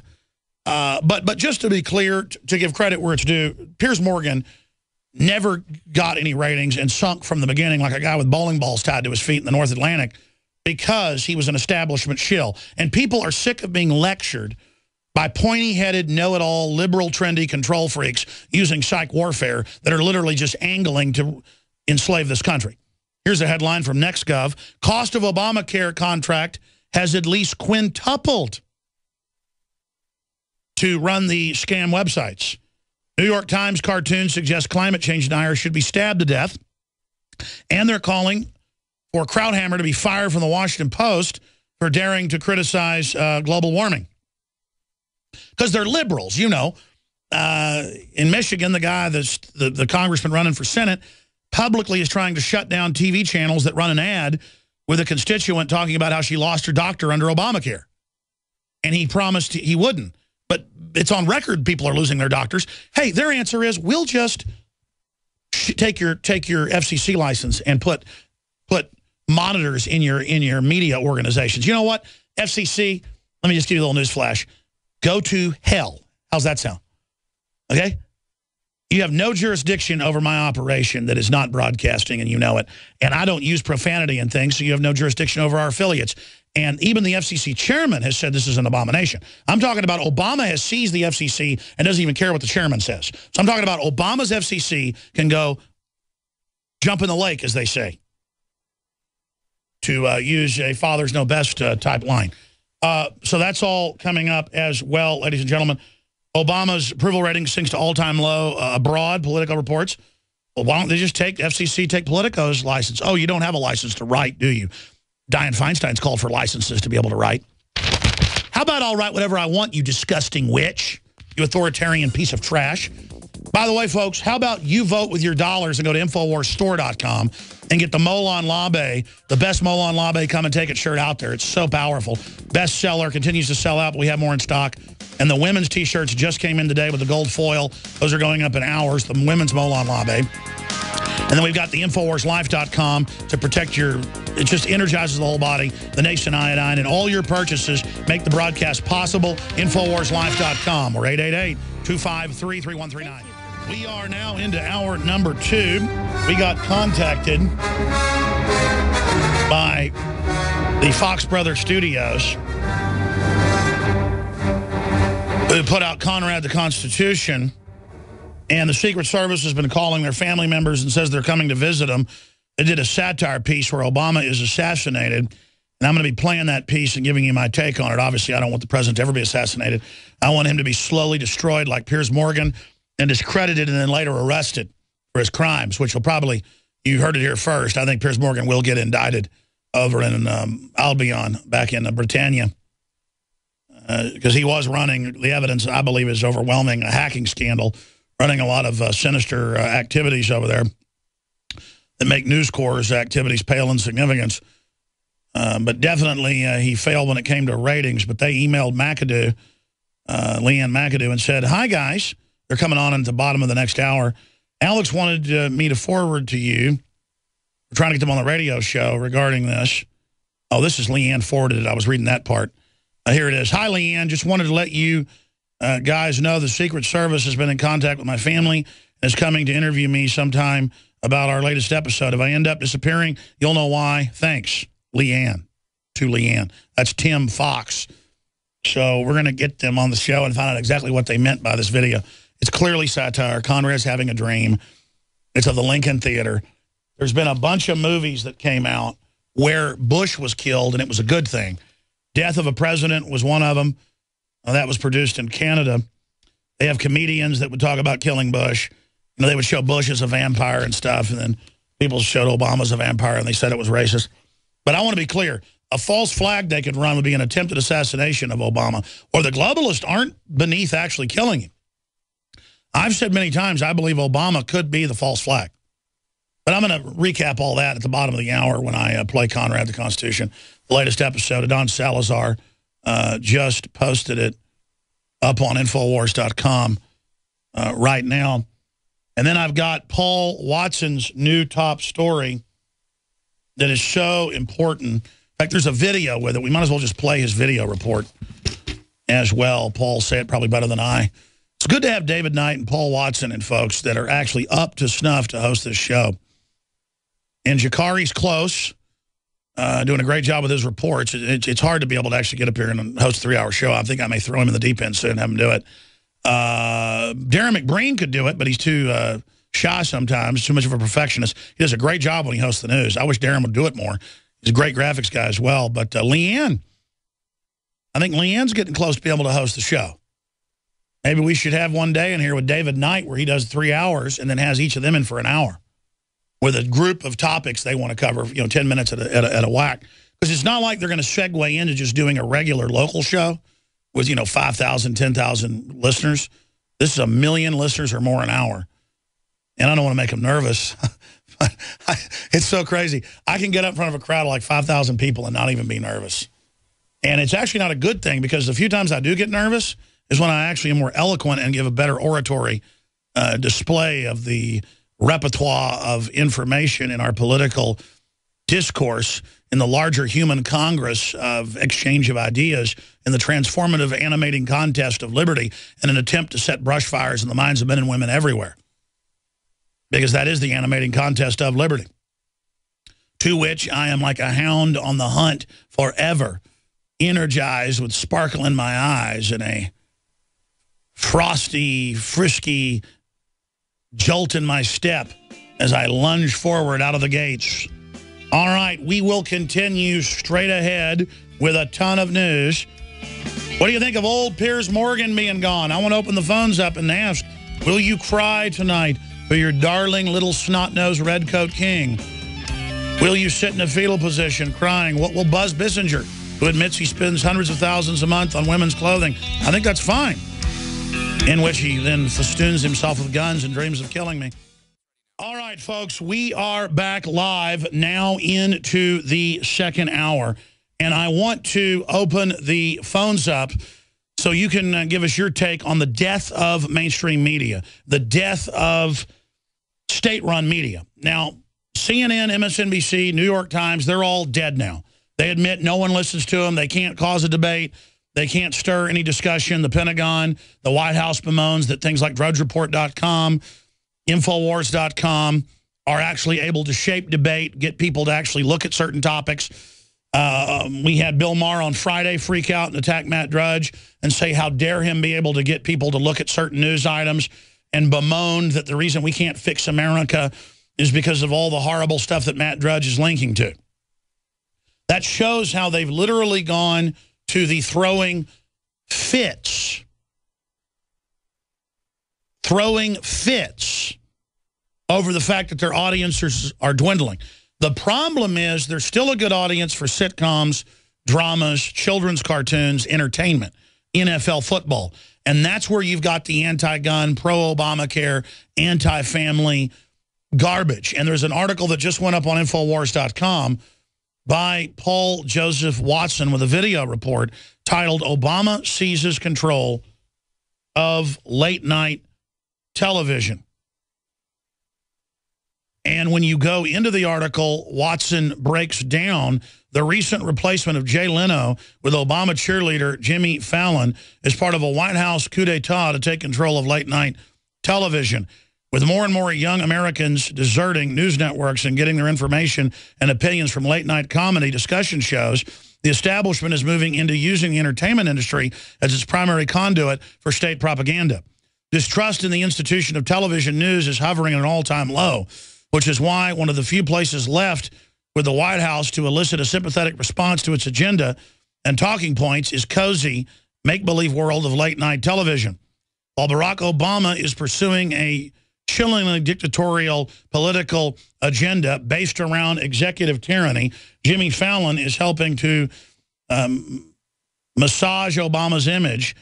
But just to be clear, to give credit where it's due, Piers Morgan never got any ratings and sunk from the beginning like a guy with bowling balls tied to his feet in the North Atlantic because he was an establishment shill. And people are sick of being lectured by pointy-headed, know-it-all, liberal, trendy control freaks using psych warfare that are literally just angling to enslave this country. Here's a headline from NextGov. Cost of Obamacare contract has at least quintupled to run the scam websites. New York Times cartoon suggests climate change deniers should be stabbed to death. And they're calling for Krauthammer to be fired from the Washington Post for daring to criticize global warming. Because they're liberals, In Michigan, the guy, the congressman running for Senate, publicly is trying to shut down TV channels that run an ad with a constituent talking about how she lost her doctor under Obamacare. And he promised he wouldn't. But it's on record people are losing their doctors. Hey, their answer is, we'll just take your FCC license and put monitors in your media organizations. You know what? FCC, let me just give you a little news flash. Go to hell. How's that sound? Okay? You have no jurisdiction over my operation that is not broadcasting, and you know it. And I don't use profanity and things, so you have no jurisdiction over our affiliates. And even the FCC chairman has said this is an abomination. I'm talking about Obama has seized the FCC and doesn't even care what the chairman says. So I'm talking about Obama's FCC can go jump in the lake, as they say, to use a fathers know best type line. So that's all coming up as well, ladies and gentlemen. Obama's approval rating sinks to all-time low abroad, Politico reports. Well, why don't they just take Politico's license? Oh, you don't have a license to write, do you? Dianne Feinstein's called for licenses to be able to write. How about I'll write whatever I want, you disgusting witch, you authoritarian piece of trash? By the way, folks, how about you vote with your dollars and go to InfoWarsStore.com and get the Molon Labe, the best Molon Labe come and take it shirt out there. It's so powerful. Bestseller, continues to sell out, but we have more in stock. And the women's T-shirts just came in today with the gold foil. Those are going up in hours, the women's Molon Labe. And then we've got the InfoWarsLife.com to protect it just energizes the whole body, the Nation Iodine, and all your purchases make the broadcast possible. InfoWarsLife.com or 888-253-3139. We are now into hour number 2. We got contacted by the Fox Brothers Studios, who put out Conrad the Constitution, And the Secret Service has been calling their family members and says they're coming to visit them. They did a satire piece where Obama is assassinated. And I'm going to be playing that piece and giving you my take on it. Obviously, I don't want the president to ever be assassinated. I want him to be slowly destroyed like Piers Morgan and discredited and then later arrested for his crimes, which will probably, you heard it here first, I think Piers Morgan will get indicted over in Albion back in Britannia. Because he was running, the evidence, I believe, is overwhelming, a hacking scandal, running a lot of sinister activities over there that make News Corps' activities pale in significance. But definitely he failed when it came to ratings. But they emailed McAdoo, Leanne McAdoo, and said, "Hi, guys. They're coming on at the bottom of the next hour. Alex wanted me to forward to you. We're trying to get them on the radio show regarding this." Oh, this is Leanne forwarded it. I was reading that part. Here it is. "Hi, Leanne. Just wanted to let you guys know the Secret Service has been in contact with my family and is coming to interview me sometime about our latest episode. If I end up disappearing, you'll know why. Thanks, Leanne." To Leanne. That's Tim Fox. So we're going to get them on the show and find out exactly what they meant by this video. It's clearly satire. Conrad's having a dream. It's of the Lincoln Theater. There's been a bunch of movies that came out where Bush was killed, and it was a good thing. Death of a President was one of them. That was produced in Canada. They have comedians that would talk about killing Bush. You know, they would show Bush as a vampire and stuff, and then people showed Obama as a vampire, and they said it was racist. But I want to be clear. A false flag they could run would be an attempted assassination of Obama, or the globalists aren't beneath actually killing him. I've said many times I believe Obama could be the false flag. But I'm going to recap all that at the bottom of the hour when I play Conrad the Constitution. The latest episode of Don Salazar just posted it up on Infowars.com right now. And then I've got Paul Watson's new top story that is so important. In fact, there's a video with it. We might as well just play his video report as well. Paul said it probably better than I. It's good to have David Knight and Paul Watson and folks that are actually up to snuff to host this show. And Jakari's close, doing a great job with his reports. It's hard to be able to actually get up here and host a 3-hour show. I think I may throw him in the deep end soon and have him do it. Darren McBreen could do it, but he's too shy sometimes, too much of a perfectionist. He does a great job when he hosts the news. I wish Darren would do it more. He's a great graphics guy as well. But Leanne, I think Leanne's getting close to be able to host the show. Maybe we should have one day in here with David Knight where he does 3 hours and then has each of them in for an hour with a group of topics they want to cover, 10 minutes at a whack. Because it's not like they're going to segue into just doing a regular local show with, 5,000, 10,000 listeners. This is 1 million listeners or more an hour. And I don't want to make them nervous. It's so crazy. I can get up in front of a crowd of like 5,000 people and not even be nervous. And it's actually not a good thing because the few times I do get nervous is when I actually am more eloquent and give a better oratory display of the repertoire of information in our political discourse in the larger human congress of exchange of ideas in the transformative animating contest of liberty in an attempt to set brush fires in the minds of men and women everywhere. Because that is the animating contest of liberty, to which I am like a hound on the hunt forever, energized with sparkle in my eyes and a frosty, frisky jolt in my step as I lunge forward out of the gates. All right, we will continue straight ahead with a ton of news. What do you think of old Piers Morgan being gone? I want to open the phones up and ask, will you cry tonight for your darling little snot-nosed redcoat king? Will you sit in a fetal position crying? What will Buzz Bissinger, who admits he spends hundreds of thousands a month on women's clothing? I think that's fine. In which he then festoons himself with guns and dreams of killing me. All right, folks, we are back live now into the second hour. And I want to open the phones up so you can give us your take on the death of mainstream media, the death of state-run media. Now, CNN, MSNBC, New York Times, they're all dead now. They admit no one listens to them. They can't cause a debate. They can't stir any discussion. The Pentagon, the White House bemoans that things like DrudgeReport.com, Infowars.com are actually able to shape debate, get people to actually look at certain topics. We had Bill Maher on Friday freak out and attack Matt Drudge and say how dare him be able to get people to look at certain news items and bemoaned that the reason we can't fix America is because of all the horrible stuff that Matt Drudge is linking to. That shows how they've literally gone to the throwing fits over the fact that their audiences are dwindling. The problem is there's still a good audience for sitcoms, dramas, children's cartoons, entertainment, NFL football. And that's where you've got the anti-gun, pro-Obamacare, anti-family garbage. And there's an article that just went up on Infowars.com by Paul Joseph Watson with a video report titled "Obama Seizes Control of Late Night Television." And when you go into the article, Watson breaks down the recent replacement of Jay Leno with Obama cheerleader Jimmy Fallon as part of a White House coup d'etat to take control of late night television. With more and more young Americans deserting news networks and getting their information and opinions from late-night comedy discussion shows, the establishment is moving into using the entertainment industry as its primary conduit for state propaganda. Distrust in the institution of television news is hovering at an all-time low, which is why one of the few places left with the White House to elicit a sympathetic response to its agenda and talking points is cozy, make-believe world of late-night television. While Barack Obama is pursuing a chillingly dictatorial political agenda based around executive tyranny, Jimmy Fallon is helping to massage Obama's image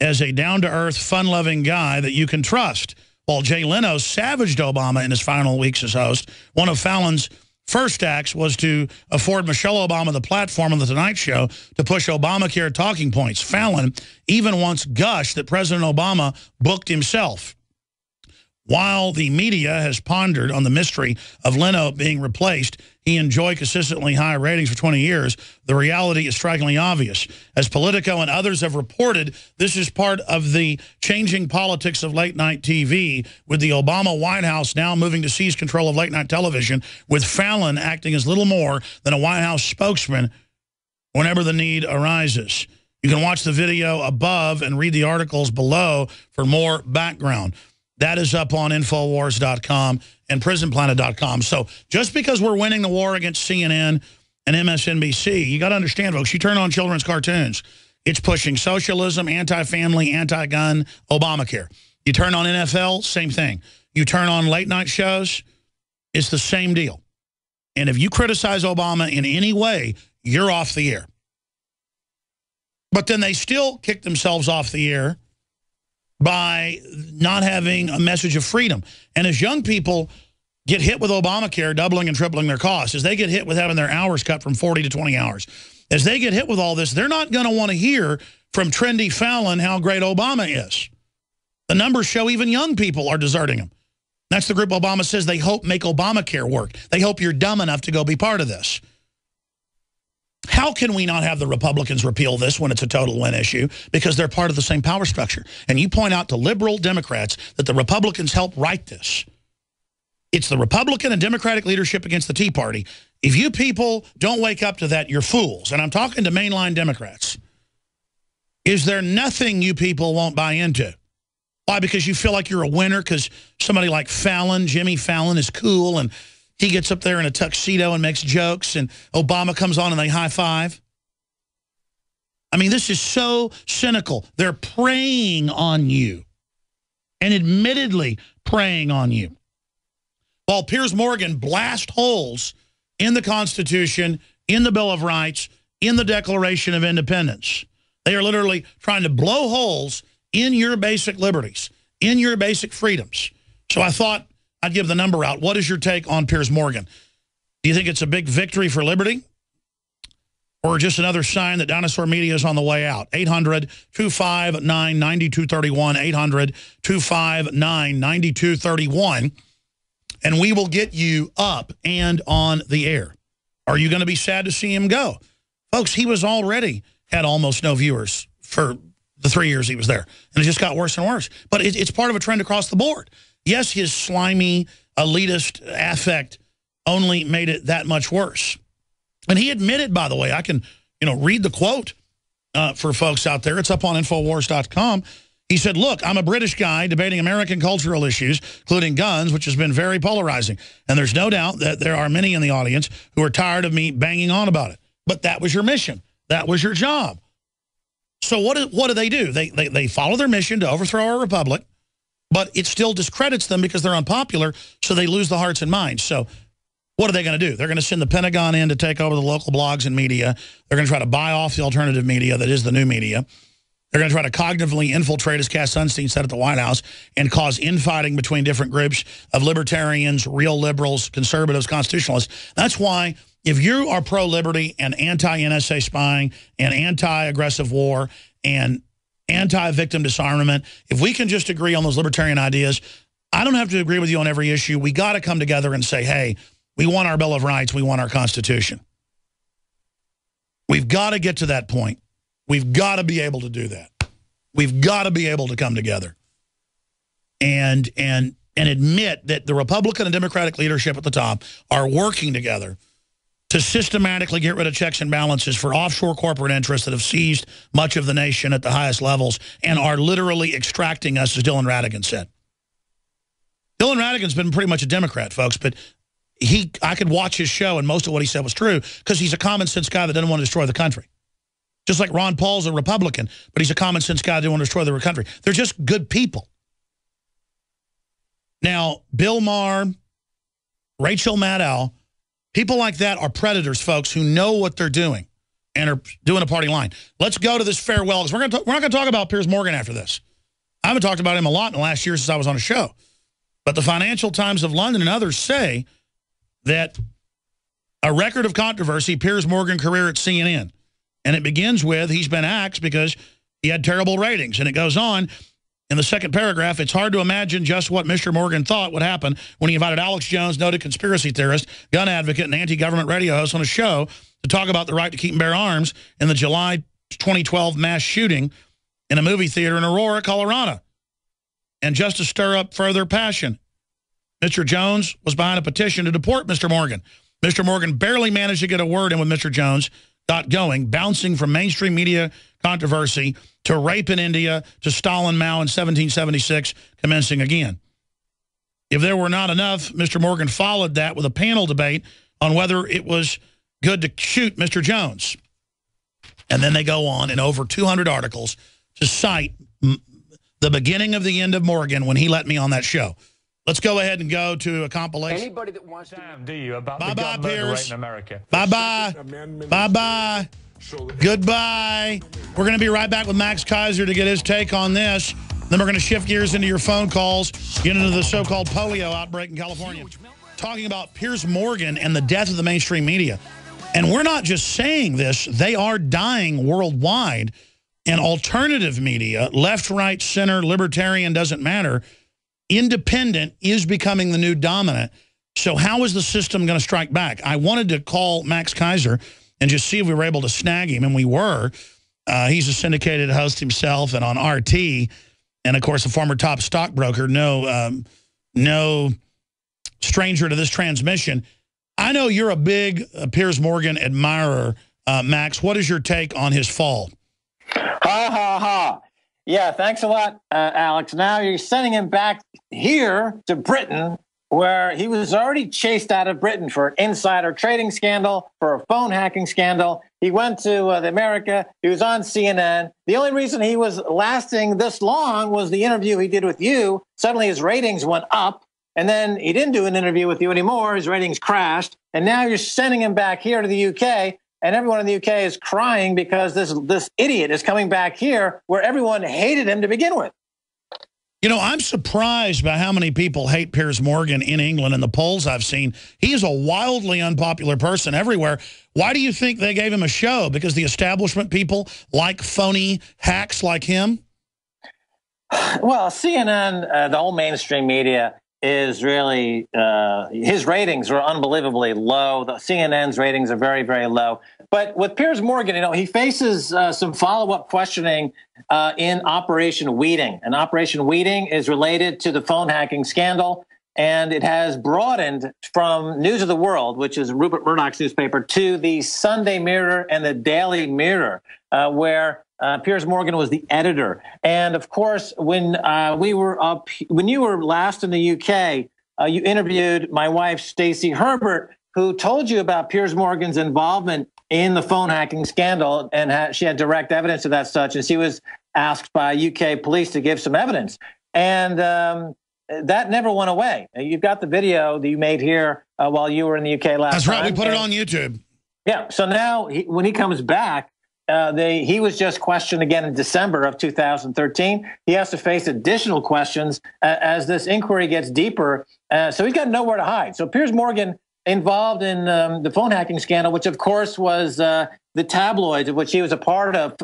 as a down-to-earth, fun-loving guy that you can trust. While Jay Leno savaged Obama in his final weeks as host, one of Fallon's first acts was to afford Michelle Obama the platform on The Tonight Show to push Obamacare talking points. Fallon even once gushed that President Obama booked himself. While the media has pondered on the mystery of Leno being replaced, he enjoyed consistently high ratings for 20 years, the reality is strikingly obvious. As Politico and others have reported, this is part of the changing politics of late-night TV, with the Obama White House now moving to seize control of late-night television, with Fallon acting as little more than a White House spokesman whenever the need arises. You can watch the video above and read the articles below for more background. That is up on Infowars.com and PrisonPlanet.com. So just because we're winning the war against CNN and MSNBC, you got to understand, folks, you turn on children's cartoons, it's pushing socialism, anti-family, anti-gun, Obamacare. You turn on NFL, same thing. You turn on late-night shows, it's the same deal. And if you criticize Obama in any way, you're off the air. But then they still kick themselves off the air by not having a message of freedom. And as young people get hit with Obamacare, doubling and tripling their costs, as they get hit with having their hours cut from 40 to 20 hours, as they get hit with all this, they're not going to want to hear from trendy Fallon how great Obama is. The numbers show even young people are deserting him. That's the group Obama says they hope make Obamacare work. They hope you're dumb enough to go be part of this. How can we not have the Republicans repeal this when it's a total win issue? Because they're part of the same power structure. And you point out to liberal Democrats that the Republicans helped write this. It's the Republican and Democratic leadership against the Tea Party. If you people don't wake up to that, you're fools. And I'm talking to mainline Democrats. Is there nothing you people won't buy into? Why? Because you feel like you're a winner because somebody like Fallon, Jimmy Fallon, is cool and he gets up there in a tuxedo and makes jokes, and Obama comes on and they high-five. I mean, this is so cynical. They're preying on you, and admittedly preying on you. While Piers Morgan blasts holes in the Constitution, in the Bill of Rights, in the Declaration of Independence. They are literally trying to blow holes in your basic liberties, in your basic freedoms. So I thought I'd give the number out. What is your take on Piers Morgan? Do you think it's a big victory for liberty? Or just another sign that dinosaur media is on the way out? 800-259-9231, 800-259-9231, and we will get you up and on the air. Are you going to be sad to see him go? Folks, he was already had almost no viewers for the 3 years he was there, and it just got worse and worse. But it's part of a trend across the board. Yes, his slimy, elitist affect only made it that much worse. And he admitted, by the way, I can read the quote for folks out there. It's up on Infowars.com. He said, look, I'm a British guy debating American cultural issues, including guns, which has been very polarizing. And there's no doubt that there are many in the audience who are tired of me banging on about it. But that was your mission. That was your job. So what do they do? They follow their mission to overthrow our republic, but it still discredits them because they're unpopular, so they lose the hearts and minds. So what are they going to do? They're going to send the Pentagon in to take over the local blogs and media. They're going to try to buy off the alternative media that is the new media. They're going to try to cognitively infiltrate, as Cass Sunstein said at the White House, and cause infighting between different groups of libertarians, real liberals, conservatives, constitutionalists. That's why if you are pro-liberty and anti-NSA spying and anti-aggressive war and anti-victim disarmament, if we can just agree on those libertarian ideas, I don't have to agree with you on every issue. We got to come together and say, hey, we want our Bill of Rights. We want our Constitution. We've got to get to that point. We've got to be able to do that. We've got to be able to come together and admit that the Republican and Democratic leadership at the top are working together to systematically get rid of checks and balances for offshore corporate interests that have seized much of the nation at the highest levels and are literally extracting us, as Dylan Ratigan said. Dylan Ratigan's been pretty much a Democrat, folks, but I could watch his show and most of what he said was true because he's a common sense guy that doesn't want to destroy the country. Just like Ron Paul's a Republican, but he's a common sense guy that doesn't want to destroy the country. They're just good people. Now, Bill Maher, Rachel Maddow, people like that are predators, folks, who know what they're doing and are doing a party line. Let's go to this farewell, because we're not going to talk about Piers Morgan after this. I haven't talked about him a lot in the last year since I was on a show. But the Financial Times of London and others say that a record of controversy, Piers Morgan career at CNN. And it begins with, he's been axed because he had terrible ratings. And it goes on in the second paragraph, it's hard to imagine just what Mr. Morgan thought would happen when he invited Alex Jones, noted conspiracy theorist, gun advocate, and anti-government radio host on a show to talk about the right to keep and bear arms in the July 2012 mass shooting in a movie theater in Aurora, Colorado. And just to stir up further passion, Mr. Jones was behind a petition to deport Mr. Morgan. Mr. Morgan barely managed to get a word in with Mr. Jones, got going, bouncing from mainstream media controversy to rape in India to Stalin Mao in 1776, commencing again. If there were not enough, Mr. Morgan followed that with a panel debate on whether it was good to shoot Mr. Jones. And then they go on in over 200 articles to cite the beginning of the end of Morgan when he let me on that show. Let's go ahead and go to a compilation. Anybody that wants to do you about the gun murder rate in America. Bye-bye. Bye-bye. Goodbye. We're going to be right back with Max Keiser to get his take on this. Then we're going to shift gears into your phone calls, get into the so-called polio outbreak in California. Talking about Piers Morgan and the death of the mainstream media. And we're not just saying this. They are dying worldwide. And alternative media, left, right, center, libertarian, doesn't matter, independent is becoming the new dominant. So how is the system going to strike back? I wanted to call Max Keiser and just see if we were able to snag him, and we were. He's a syndicated host himself and on RT, and, of course, a former top stockbroker. No stranger to this transmission. I know you're a big Piers Morgan admirer, Max. What is your take on his fall? Ha, ha, ha. Yeah, thanks a lot, Alex. Now you're sending him back here to Britain, where he was already chased out of Britain for an insider trading scandal, for a phone hacking scandal. He went to America. He was on CNN. The only reason he was lasting this long was the interview he did with you. Suddenly his ratings went up, and then he didn't do an interview with you anymore. His ratings crashed, and now you're sending him back here to the UK. And everyone in the UK is crying because this idiot is coming back here where everyone hated him to begin with. You know, I'm surprised by how many people hate Piers Morgan in England in the polls I've seen. He is a wildly unpopular person everywhere. Why do you think they gave him a show? Because the establishment people like phony hacks like him? Well, CNN, the whole mainstream media, is really, his ratings are unbelievably low. The CNN's ratings are very, very low. But with Piers Morgan, you know, he faces some follow-up questioning in Operation Weeding. And Operation Weeding is related to the phone hacking scandal. And it has broadened from News of the World, which is Rupert Murdoch's newspaper, to the Sunday Mirror and the Daily Mirror. where Piers Morgan was the editor. And of course, when you were last in the UK, you interviewed my wife, Stacey Herbert, who told you about Piers Morgan's involvement in the phone hacking scandal, and she had direct evidence of that such, and she was asked by UK police to give some evidence. And that never went away. You've got the video that you made here while you were in the UK last time. That's right. We put it on YouTube. Yeah. So now when he comes back, he was just questioned again in December of 2013. He has to face additional questions as this inquiry gets deeper. So he's got nowhere to hide. So Piers Morgan involved in the phone hacking scandal, which of course was the tabloids, of which he was a part of,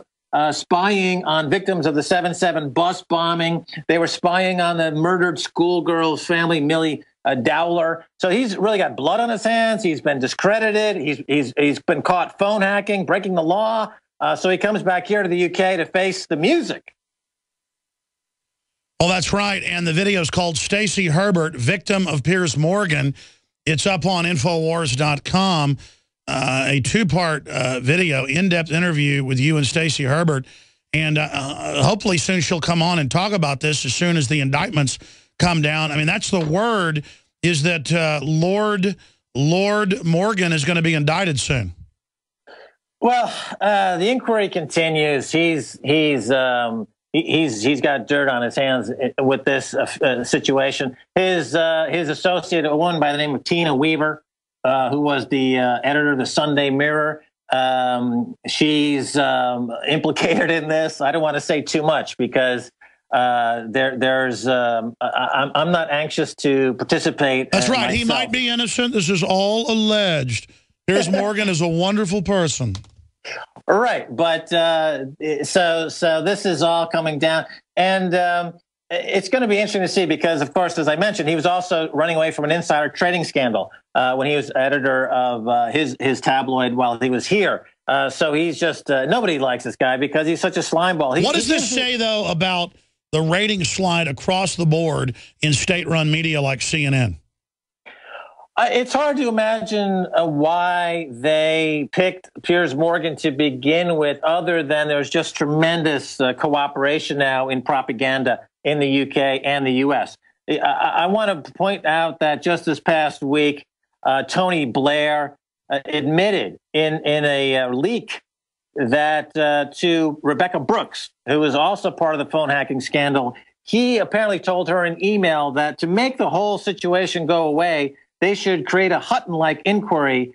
spying on victims of the 7/7 bus bombing. They were spying on the murdered schoolgirl's family, Millie Dowler. So he's really got blood on his hands. He's been discredited. He's been caught phone hacking, breaking the law. So he comes back here to the UK to face the music. Well, that's right. And the video is called Stacey Herbert, Victim of Piers Morgan. It's up on Infowars.com, a two-part video, in-depth interview with you and Stacey Herbert. And hopefully soon she'll come on and talk about this as soon as the indictments come down. I mean, that's the word, is that Lord Morgan is going to be indicted soon. Well, the inquiry continues. He's got dirt on his hands with this situation. His associate, a woman by the name of Tina Weaver, who was the editor of the Sunday Mirror, she's implicated in this. I don't want to say too much because I'm not anxious to participate. That's right. Myself. He might be innocent. This is all alleged. Piers Morgan is a wonderful person. Right, but so this is all coming down, and it's going to be interesting to see because, of course, as I mentioned, he was also running away from an insider trading scandal when he was editor of his tabloid while he was here. So he's just nobody likes this guy because he's such a slimeball. What does this say though about the rating slide across the board in state-run media like CNN? It's hard to imagine why they picked Piers Morgan to begin with, other than there's just tremendous cooperation now in propaganda in the UK and the US. I want to point out that just this past week, Tony Blair admitted in a leak that to Rebecca Brooks, who was also part of the phone hacking scandal, he apparently told her in email that to make the whole situation go away, they should create a Hutton-like inquiry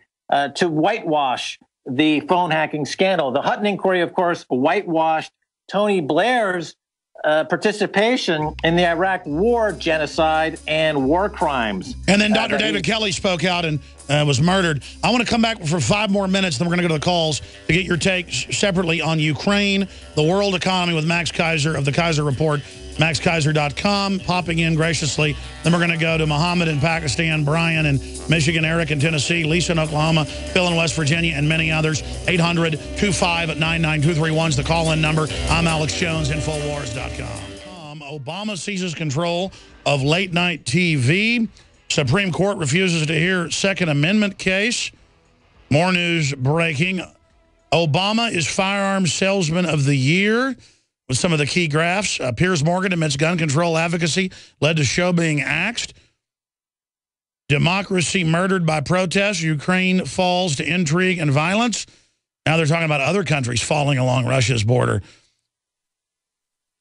to whitewash the phone hacking scandal. The Hutton inquiry, of course, whitewashed Tony Blair's participation in the Iraq war, genocide, and war crimes. And then Dr. David Kelly spoke out and was murdered. I want to come back for 5 more minutes, then we're going to go to the calls to get your take separately on Ukraine, the world economy with Max Keiser of the Keiser Report. MaxKeiser.com, popping in graciously. Then we're going to go to Muhammad in Pakistan, Brian in Michigan, Eric in Tennessee, Lisa in Oklahoma, Phil in West Virginia, and many others. 800-25-99231 is the call-in number. I'm Alex Jones, Infowars.com. Obama seizes control of late-night TV. Supreme Court refuses to hear Second Amendment case. More news breaking. Obama is Firearms Salesman of the Year. With some of the key graphs, Piers Morgan admits gun control advocacy led to show being axed. Democracy murdered by protests. Ukraine falls to intrigue and violence. Now they're talking about other countries falling along Russia's border.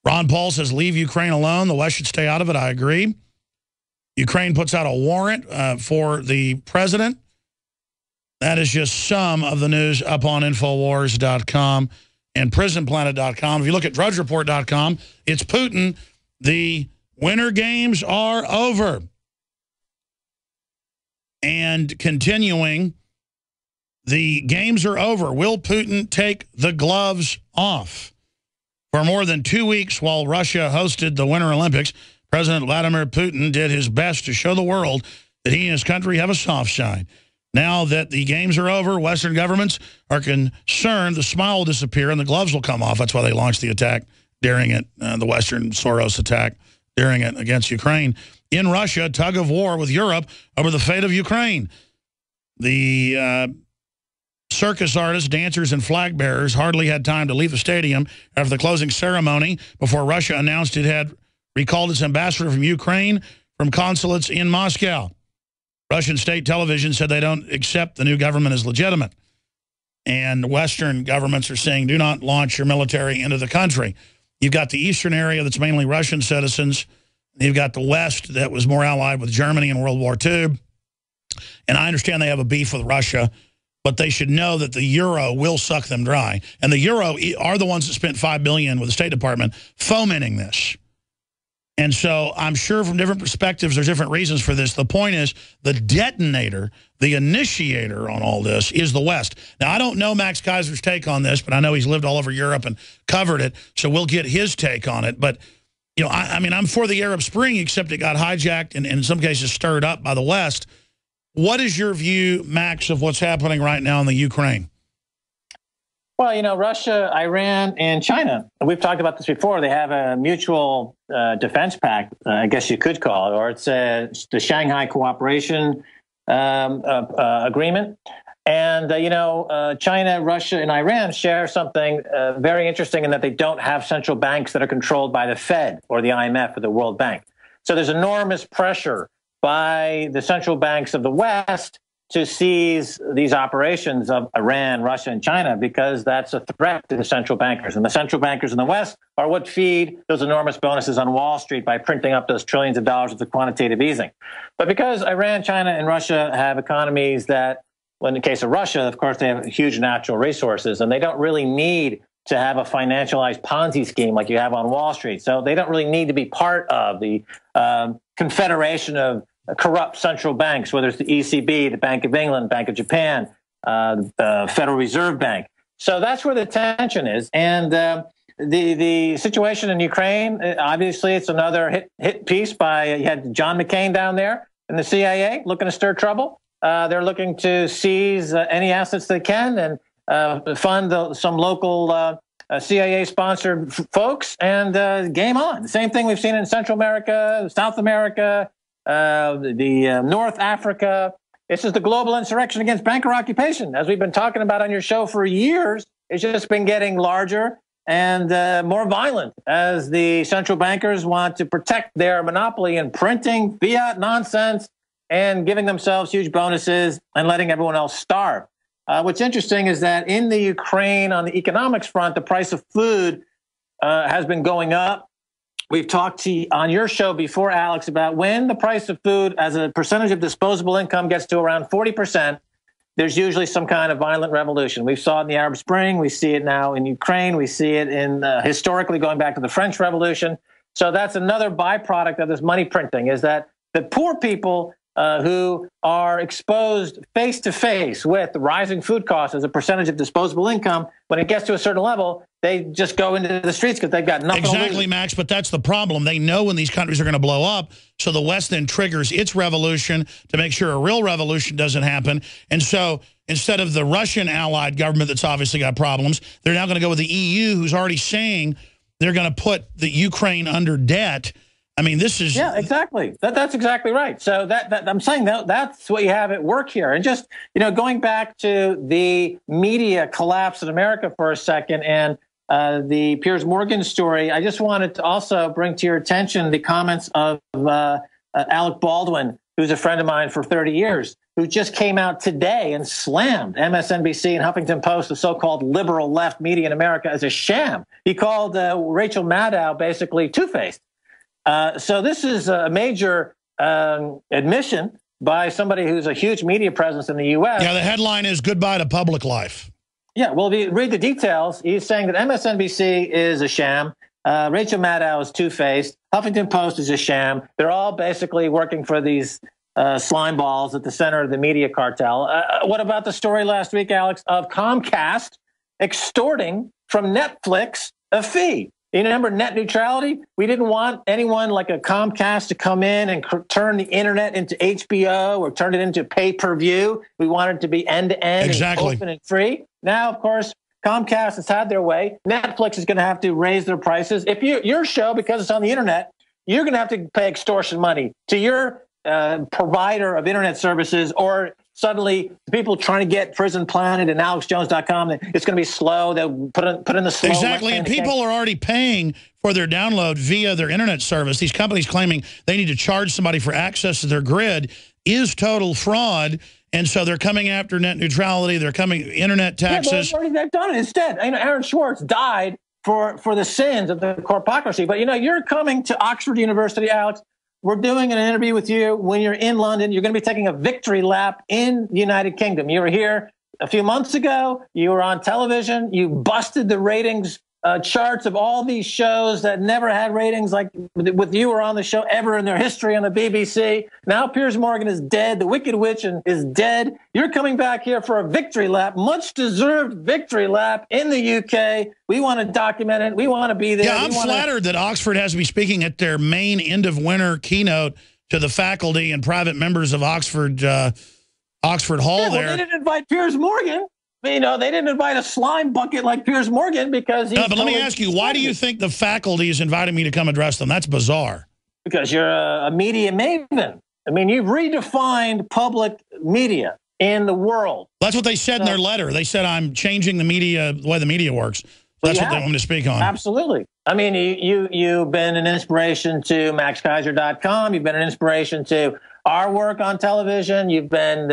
Ron Paul says, leave Ukraine alone. The West should stay out of it. I agree. Ukraine puts out a warrant for the president. That is just some of the news up on Infowars.com. and PrisonPlanet.com. If you look at DrudgeReport.com, it's Putin. The Winter Games are over. And continuing, the games are over. Will Putin take the gloves off? For more than 2 weeks while Russia hosted the Winter Olympics, President Vladimir Putin did his best to show the world that he and his country have a soft side. Now that the games are over, Western governments are concerned the smile will disappear and the gloves will come off. That's why they launched the attack during it, the Western Soros attack during it against Ukraine. In Russia, tug of war with Europe over the fate of Ukraine. The Circus artists, dancers, and flag bearers hardly had time to leave the stadium after the closing ceremony before Russia announced it had recalled its ambassador from Ukraine from consulates in Moscow. Russian state television said they don't accept the new government as legitimate. And Western governments are saying, do not launch your military into the country. You've got the eastern area that's mainly Russian citizens. You've got the West that was more allied with Germany in World War II. And I understand they have a beef with Russia, but they should know that the euro will suck them dry. And the euro are the ones that spent $5 billion with the State Department fomenting this. And so I'm sure from different perspectives, there's different reasons for this. The point is the detonator, the initiator on all this is the West. Now, I don't know Max Keiser's take on this, but I know he's lived all over Europe and covered it. So we'll get his take on it. But, you know, I mean, I'm for the Arab Spring, except it got hijacked and in some cases stirred up by the West. What is your view, Max, of what's happening right now in the Ukraine? Well, you know, Russia, Iran, and China, we've talked about this before. They have a mutual defense pact, I guess you could call it, or it's the Shanghai Cooperation Agreement. And, you know, China, Russia, and Iran share something very interesting in that they don't have central banks that are controlled by the Fed or the IMF or the World Bank. So there's enormous pressure by the central banks of the West to seize these operations of Iran, Russia, and China, because that's a threat to the central bankers. And the central bankers in the West are what feed those enormous bonuses on Wall Street by printing up those trillions of dollars of the quantitative easing. But because Iran, China, and Russia have economies that, well, in the case of Russia, of course, they have huge natural resources, and they don't really need to have a financialized Ponzi scheme like you have on Wall Street. So they don't really need to be part of the confederation of corrupt central banks, whether it's the ECB, the Bank of England, Bank of Japan, the Federal Reserve Bank. So that's where the tension is. And the situation in Ukraine, obviously, it's another hit piece by, you had John McCain down there in the CIA looking to stir trouble. They're looking to seize any assets they can and fund some local CIA-sponsored folks, and game on. The same thing we've seen in Central America, South America, North Africa. This is the global insurrection against banker occupation. As we've been talking about on your show for years, it's just been getting larger and more violent as the central bankers want to protect their monopoly in printing fiat nonsense and giving themselves huge bonuses and letting everyone else starve. What's interesting is that in the Ukraine, on the economics front, the price of food has been going up. We've talked on your show before, Alex, about when the price of food as a percentage of disposable income gets to around 40%, there's usually some kind of violent revolution. We saw it in the Arab Spring. We see it now in Ukraine. We see it in historically going back to the French Revolution. So that's another byproduct of this money printing, is that the poor people who are exposed face to face with rising food costs as a percentage of disposable income, when it gets to a certain level, they just go into the streets because they've got nothing to lose. Exactly, Max, but that's the problem. They know when these countries are going to blow up, so the West then triggers its revolution to make sure a real revolution doesn't happen. And so instead of the Russian allied government that's obviously got problems, they're now going to go with the EU, who's already saying they're going to put the Ukraine under debt. I mean, this is... Yeah, exactly. That's exactly right. So that I'm saying that's what you have at work here. And just, you know, going back to the media collapse in America for a second and the Piers Morgan story, I just wanted to also bring to your attention the comments of Alec Baldwin, who's a friend of mine for 30 years, who just came out today and slammed MSNBC and Huffington Post, the so-called liberal left media in America, as a sham. He called Rachel Maddow basically two-faced. So this is a major admission by somebody who's a huge media presence in the U.S. Yeah, the headline is "Goodbye to Public Life." Yeah, well, if you read the details, he's saying that MSNBC is a sham, Rachel Maddow is two-faced, Huffington Post is a sham. They're all basically working for these slime balls at the center of the media cartel. What about the story last week, Alex, of Comcast extorting from Netflix a fee? You remember net neutrality? We didn't want anyone like a Comcast to come in and turn the internet into HBO or turn it into pay-per-view. We wanted it to be end-to-end and open and free. Now, of course, Comcast has had their way. Netflix is going to have to raise their prices. If your show, because it's on the internet, you're going to have to pay extortion money to your provider of internet services, or suddenly the people trying to get Prison Planet and AlexJones.com, it's going to be slow. They'll put in the slow. Exactly, and people are already paying for their download via their internet service. These companies claiming they need to charge somebody for access to their grid is total fraud. And so they're coming after net neutrality. They're coming internet taxes. Yeah, they've done it instead. Aaron Swartz died for the sins of the corpocracy. But, you're coming to Oxford University, Alex. We're doing an interview with you when you're in London. You're going to be taking a victory lap in the United Kingdom. You were here a few months ago. You were on television. You busted the ratings charts of all these shows that never had ratings like with you or on the show ever in their history on the BBC. Now Piers Morgan is dead. The Wicked Witch is dead. You're coming back here for a victory lap, much deserved victory lap in the UK. We want to document it. We want to be there. Yeah, I'm flattered that Oxford has me speaking at their main end of winter keynote to the faculty and private members of Oxford Hall there. They didn't invite Piers Morgan. They didn't invite a slime bucket like Piers Morgan because he's... No, but let me ask you, why do you think the faculty is inviting me to come address them? That's bizarre. Because you're a media maven. You've redefined public media in the world. That's what they said in their letter. They said I'm changing the media, the way the media works. That's what they want me to speak on. Absolutely. You've been an inspiration to MaxKeiser.com. You've been an inspiration to our work on television. You've been,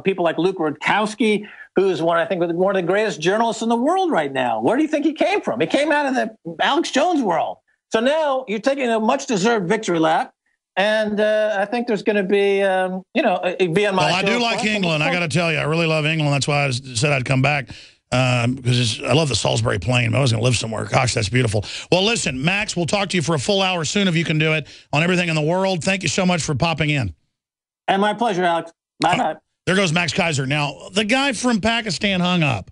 people like Luke Rudkowski, who's one of the greatest journalists in the world right now. Where do you think he came from? He came out of the Alex Jones world. So now you're taking a much-deserved victory lap, and I think there's going to be, be on my show. I do like England. I got to tell you, I really love England. That's why I said I'd come back, because I love the Salisbury Plain. I was going to live somewhere. Gosh, that's beautiful. Well, listen, Max, we'll talk to you for a full hour soon if you can do it on everything in the world. Thank you so much for popping in. And my pleasure, Alex. Bye-bye. There goes Max Keiser. Now, the guy from Pakistan hung up.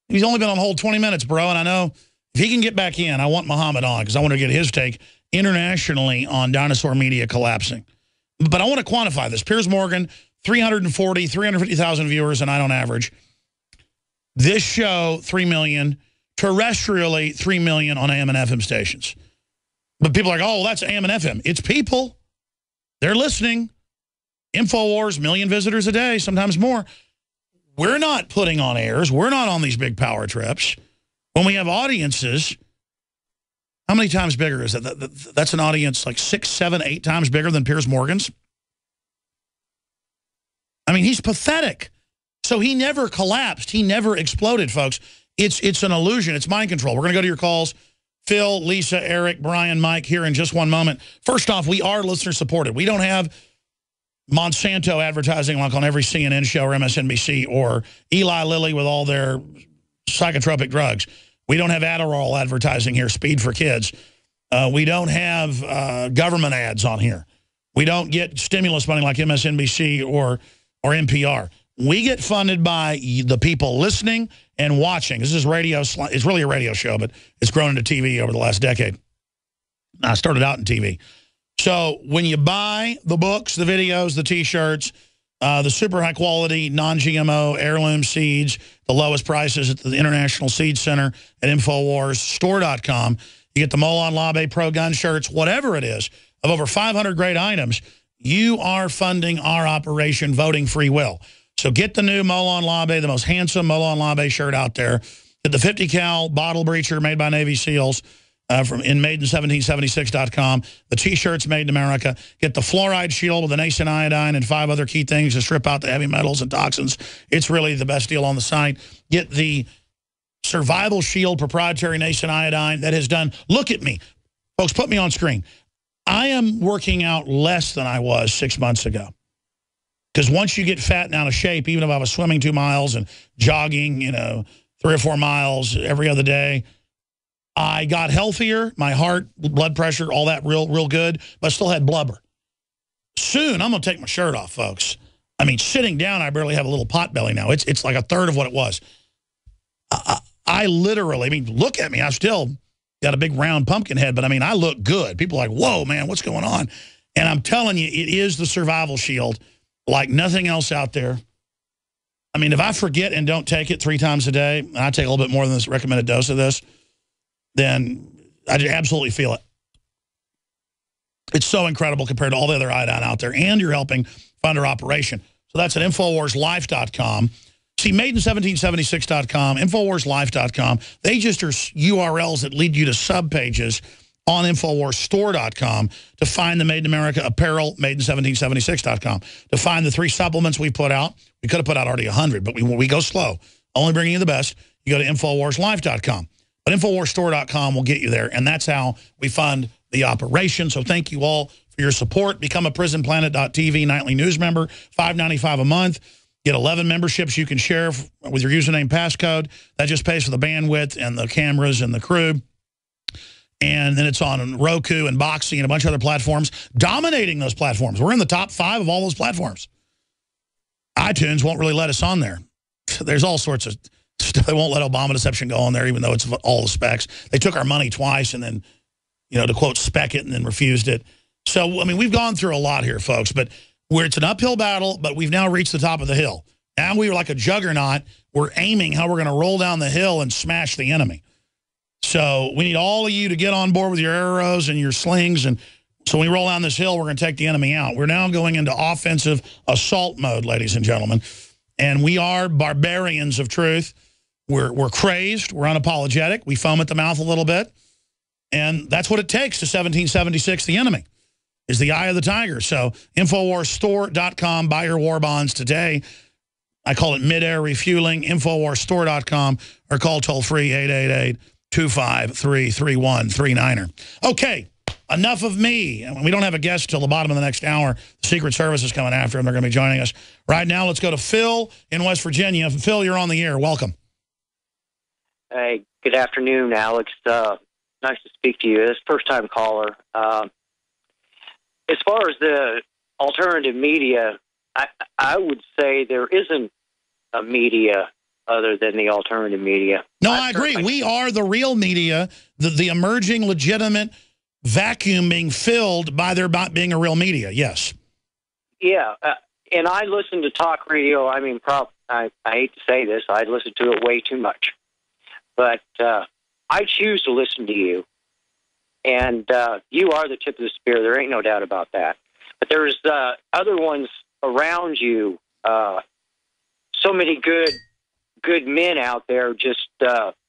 He's only been on hold 20 minutes, bro, and I know if he can get back in, I want Muhammad on because I want to get his take internationally on dinosaur media collapsing. But I want to quantify this. Piers Morgan, 350,000 viewers a night on average. This show, 3 million. Terrestrially, 3 million on AM and FM stations. But people are like, oh, well, that's AM and FM. It's people. They're listening. InfoWars, million visitors a day, sometimes more. We're not putting on airs. We're not on these big power trips. When we have audiences, how many times bigger is that? That's an audience like 6, 7, 8 times bigger than Piers Morgan's. He's pathetic. So he never collapsed. He never exploded, folks. It's an illusion. It's mind control. We're going to go to your calls. Phil, Lisa, Eric, Brian, Mike here in just one moment. First off, we are listener supported. We don't have Monsanto advertising like on every CNN show or MSNBC or Eli Lilly with all their psychotropic drugs. We don't have Adderall advertising here, Speed for Kids. We don't have government ads on here. We don't get stimulus money like MSNBC or NPR. We get funded by the people listening and watching. This is radio. It's really a radio show, but it's grown into TV over the last decade. I started out in TV. So when you buy the books, the videos, the T-shirts, the super high quality, non-GMO heirloom seeds, the lowest prices at the International Seed Center at InfoWarsStore.com, you get the Molon Labe Pro Gun shirts, whatever it is, of over 500 great items, you are funding our operation Voting Free Will. So get the new Molon Labe, the most handsome Molon Labe shirt out there. Get the 50 cal bottle breacher made by Navy SEALs. From made-in-1776.com, the T-shirts made in America. Get the fluoride shield with the nascent iodine and 5 other key things to strip out the heavy metals and toxins. It's really the best deal on the site. Get the survival shield proprietary nascent iodine that has done. Look at me. Folks, put me on screen. I am working out less than I was 6 months ago. Because once you get fat and out of shape, even if I was swimming 2 miles and jogging, 3 or 4 miles every other day, I got healthier, my heart, blood pressure, all that real good, but still had blubber. Soon, I'm going to take my shirt off, folks. Sitting down, I barely have a little pot belly now. It's like a third of what it was. I literally, look at me. I've still got a big round pumpkin head, but I look good. People are like, whoa, man, what's going on? And I'm telling you, it is the survival shield like nothing else out there. If I forget and don't take it 3 times a day, and I take a little bit more than this recommended dose of this, then I just absolutely feel it. It's so incredible compared to all the other iodine out there, and you're helping fund our operation. So that's at InfoWarsLife.com. See, Maiden1776.com, InfoWarsLife.com. They just are URLs that lead you to subpages on InfoWarsStore.com to find the Made in America apparel, Maiden1776.com. To find the 3 supplements we put out. We could have put out already 100, but we go slow. Only bringing you the best. You go to InfoWarsLife.com. But InfoWarsStore.com will get you there, and that's how we fund the operation. So thank you all for your support. Become a PrisonPlanet.tv nightly news member, $5.95 a month. Get 11 memberships you can share with your username passcode. That just pays for the bandwidth and the cameras and the crew. And then it's on Roku and Boxy and a bunch of other platforms, dominating those platforms. We're in the top 5 of all those platforms. iTunes won't really let us on there. There's all sorts of stuff. They won't let Obama Deception go on there, even though it's all the specs. They took our money twice and then, to quote, spec it and then refused it. So, I mean, we've gone through a lot here, folks, but it's an uphill battle, but we've now reached the top of the hill. Now we are like a juggernaut. We're aiming how we're going to roll down the hill and smash the enemy. So we need all of you to get on board with your arrows and your slings. And so when we roll down this hill, we're going to take the enemy out. We're now going into offensive assault mode, ladies and gentlemen. And we are barbarians of truth. We're crazed. We're unapologetic. We foam at the mouth a little bit. And that's what it takes to 1776 the enemy. Is the eye of the tiger. So InfoWarsStore.com. Buy your war bonds today. I call it mid-air refueling. InfoWarsStore.com or call toll-free 888-253-3139. Okay, enough of me. We don't have a guest till the bottom of the next hour. The Secret Service is coming after him. They're going to be joining us. Right now, let's go to Phil in West Virginia. Phil, you're on the air. Welcome. Hey, good afternoon, Alex. Nice to speak to you. This is first-time caller. As far as the alternative media, I would say there isn't a media other than the alternative media. No, I agree. We are the real media, the emerging, legitimate vacuum being filled by there not being a real media, yes. Yeah, and I listen to talk radio. I mean, I hate to say this. I listen to it way too much. But I choose to listen to you. And you are the tip of the spear. There ain't no doubt about that. But there's other ones around you. So many good men out there. Just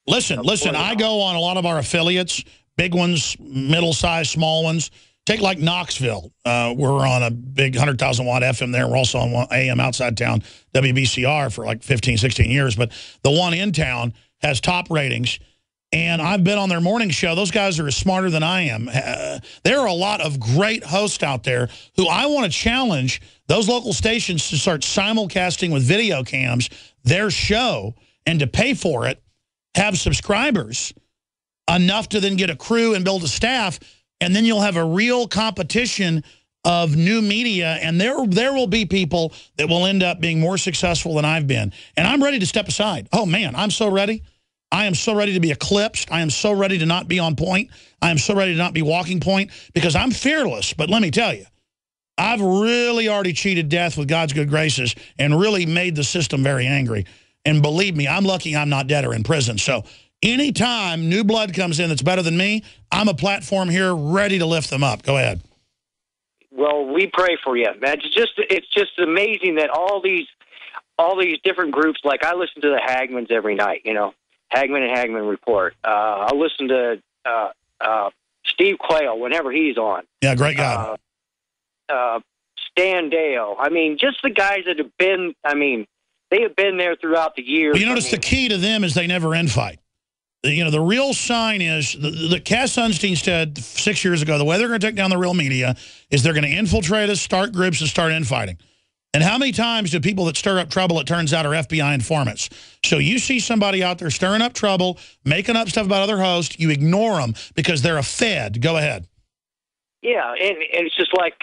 listen. I go on a lot of our affiliates, big ones, middle-sized, small ones. Take like Knoxville. We're on a big 100,000-watt FM there. We're also on AM outside town, WBCR, for like 15, 16 years. But the one in town has top ratings. And I've been on their morning show. Those guys are smarter than I am. There are a lot of great hosts out there who I want to challenge those local stations to start simulcasting with video cams their show and to pay for it, have subscribers enough to then get a crew and build a staff, and then you'll have a real competition of new media, and there will be people that will end up being more successful than I've been. And I'm ready to step aside. Oh, man, I'm so ready. I am so ready to be eclipsed. I am so ready to not be on point. I am so ready to not be walking point because I'm fearless. But let me tell you, I've really already cheated death with God's good graces and really made the system very angry. And believe me, I'm lucky I'm not dead or in prison. So anytime new blood comes in that's better than me, I'm a platform here ready to lift them up. Go ahead. Well, we pray for you. It's just amazing that all these different groups, like I listen to the Hagmans every night, Hagman and Hagman Report. I listen to Steve Quayle whenever he's on. Yeah, great guy. Stan Dale. I mean, just the guys that have been, they have been there throughout the years. But you notice the key to them is they never infight. The real sign is, the Cass Sunstein said 6 years ago, the way they're going to take down the real media is they're going to infiltrate us, start groups, and start infighting. And how many times do people that stir up trouble, it turns out, are FBI informants? So you see somebody out there stirring up trouble, making up stuff about other hosts, you ignore them because they're a Fed. Go ahead. Yeah, and it's just like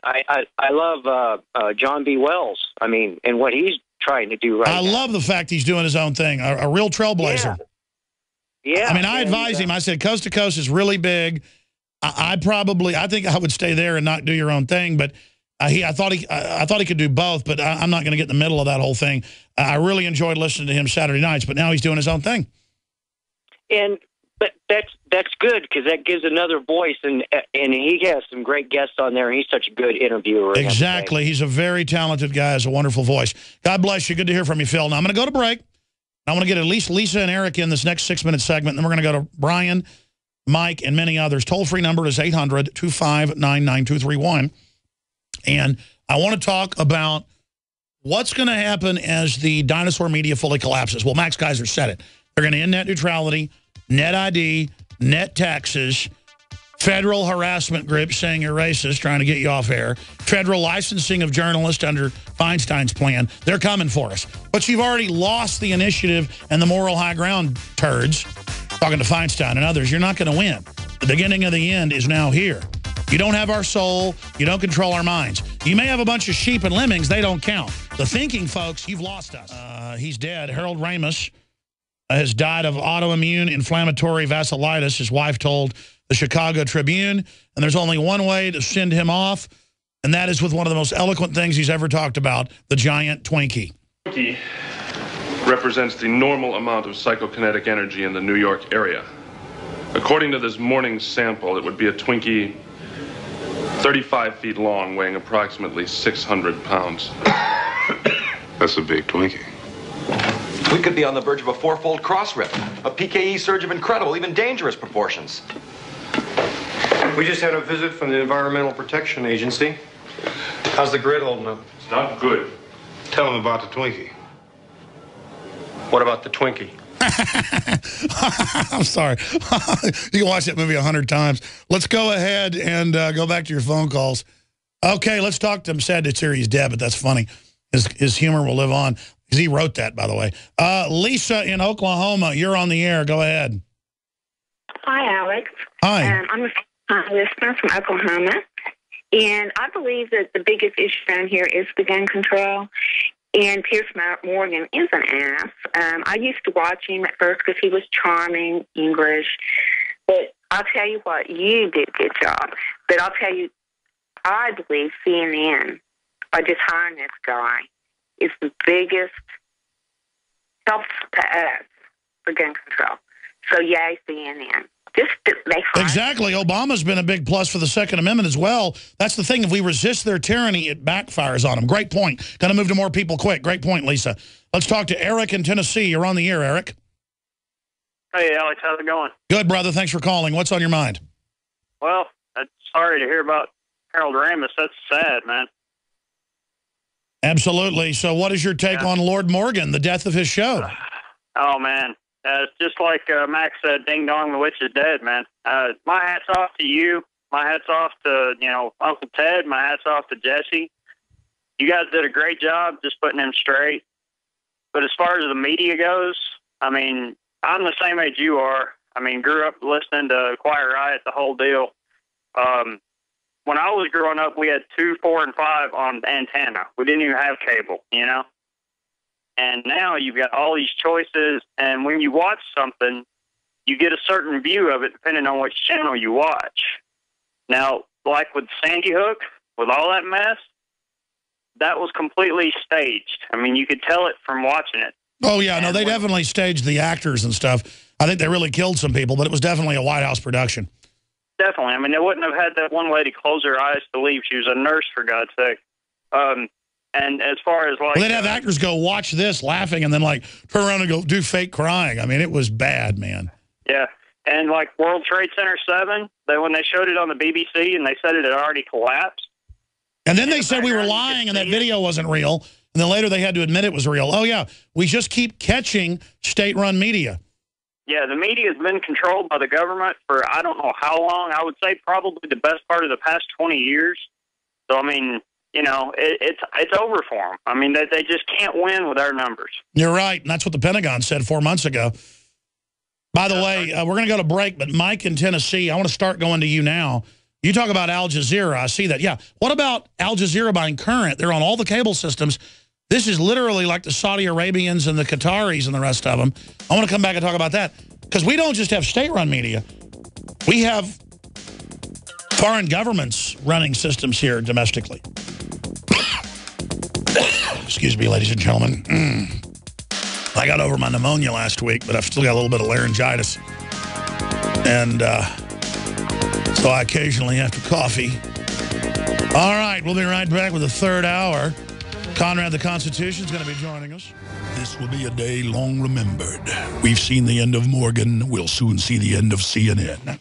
I love John B. Wells. And what he's trying to do right now. I love the fact he's doing his own thing, a real trailblazer. Yeah. I advised him. I said, Coast to Coast is really big. I think I would stay there and not do your own thing, but I thought he could do both, but I'm not going to get in the middle of that whole thing. I really enjoyed listening to him Saturday nights, but now he's doing his own thing. And But that's good because that gives another voice, and he has some great guests on there. He's such a good interviewer. Exactly. He's a very talented guy, has a wonderful voice. God bless you. Good to hear from you, Phil. Now I'm going to go to break. I want to get at least Lisa and Eric in this next 6-minute segment. Then we're going to go to Brian, Mike, and many others. Toll-free number is 800-259-9231. And I want to talk about what's going to happen as the dinosaur media fully collapses. Well, Max Keiser said it. They're going to end net neutrality, net ID, net taxes, federal harassment groups saying you're racist, trying to get you off air, federal licensing of journalists under Feinstein's plan. They're coming for us. But you've already lost the initiative and the moral high ground turds, talking to Feinstein and others. You're not going to win. The beginning of the end is now here. You don't have our soul. You don't control our minds. You may have a bunch of sheep and lemmings. They don't count. The thinking folks, you've lost us. He's dead. Harold Ramis has died of autoimmune inflammatory vasculitis, his wife told the Chicago Tribune. And there's only one way to send him off, and that is with one of the most eloquent things he's ever talked about, the giant Twinkie. Twinkie represents the normal amount of psychokinetic energy in the New York area. According to this morning's sample, it would be a Twinkie 35 feet long, weighing approximately 600 pounds. That's a big Twinkie. We could be on the verge of a fourfold cross-rip, a PKE surge of incredible, even dangerous proportions. We just had a visit from the Environmental Protection Agency. How's the grid holding up? It's not good. Tell him about the Twinkie. What about the Twinkie? I'm sorry. You can watch that movie 100 times. Let's go ahead and go back to your phone calls. Okay, let's talk to him. Sad to hear he's dead, but that's funny. His humor will live on. Because he wrote that, by the way. Lisa in Oklahoma, you're on the air. Go ahead. Hi, Alex. Hi. I'm a listener from Oklahoma. And I believe that the biggest issue down here is the gun control. And Pierce Morgan is an ass. I used to watch him at first because he was charming, English. But I'll tell you what, you did a good job. But I'll tell you, I believe CNN, by just hiring this guy, is the biggest help to us for gun control. So, yay, CNN. Exactly. Obama's been a big plus for the Second Amendment as well. That's the thing. If we resist their tyranny, it backfires on them. Great point. Going to move to more people quick. Great point, Lisa. Let's talk to Eric in Tennessee. You're on the air, Eric. Hey, Alex. How's it going? Good, brother. Thanks for calling. What's on your mind? Well, I'm sorry to hear about Harold Ramis. That's sad, man. Absolutely. So what is your take on Lord Morgan, the death of his show? Oh, man. It's just like Max said, ding dong, the witch is dead, man. My hat's off to you. My hat's off to, Uncle Ted. My hat's off to Jesse. You guys did a great job just putting him straight. But as far as the media goes, I mean, I'm the same age you are. I mean, grew up listening to Quiet Riot, the whole deal. When I was growing up, we had 2, 4, and 5 on antenna. We didn't even have cable, And now you've got all these choices, and when you watch something, you get a certain view of it depending on which channel you watch. Now, like with Sandy Hook, with all that mess, that was completely staged. I mean, you could tell it from watching it. Oh, yeah. No, they definitely staged the actors and stuff. I think they really killed some people, but it was definitely a White House production. Definitely. I mean, they wouldn't have had that one lady close her eyes to leave. She was a nurse, for God's sake. And as far as like... Well, they'd have actors go, watch this, laughing, and then, turn around and go do fake crying. I mean, it was bad, man. Yeah. And, World Trade Center 7, when they showed it on the BBC and they said it had already collapsed. And then they said we were lying and that video wasn't real. And then later they had to admit it was real. Oh, yeah. We just keep catching state-run media. Yeah, the media has been controlled by the government for I don't know how long. I would say probably the best part of the past 20 years. So, I mean... it's over for them. I mean, they just can't win with our numbers. You're right, and that's what the Pentagon said 4 months ago. By the way, we're going to go to break, but Mike in Tennessee, I want to start going to you now. You talk about Al Jazeera. I see that. Yeah. What about Al Jazeera buying Current? They're on all the cable systems. This is literally like the Saudi Arabians and the Qataris and the rest of them. I want to come back and talk about that because we don't just have state-run media. We have foreign governments running systems here domestically. Excuse me, ladies and gentlemen. I got over my pneumonia last week, but I've still got a little bit of laryngitis. And so I occasionally have to coffee. All right, we'll be right back with the third hour. Conrad the Constitution is going to be joining us. This will be a day long remembered. We've seen the end of Morgan. We'll soon see the end of CNN.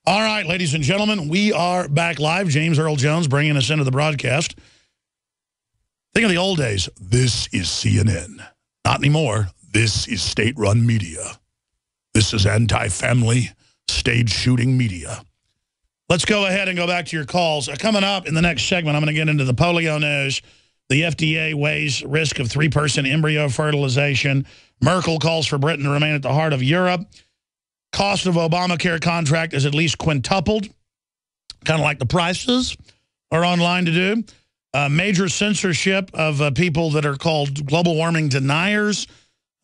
All right, ladies and gentlemen, we are back live. James Earl Jones bringing us into the broadcast. Think of the old days. This is CNN. Not anymore. This is state-run media. This is anti-family stage shooting media. Let's go ahead and go back to your calls. Coming up in the next segment, I'm going to get into the polio news. The FDA weighs risk of 3-person embryo fertilization. Merkel calls for Britain to remain at the heart of Europe. Cost of Obamacare contract is at least quintupled, kind of like the prices are online to do. Major censorship of people that are called global warming deniers.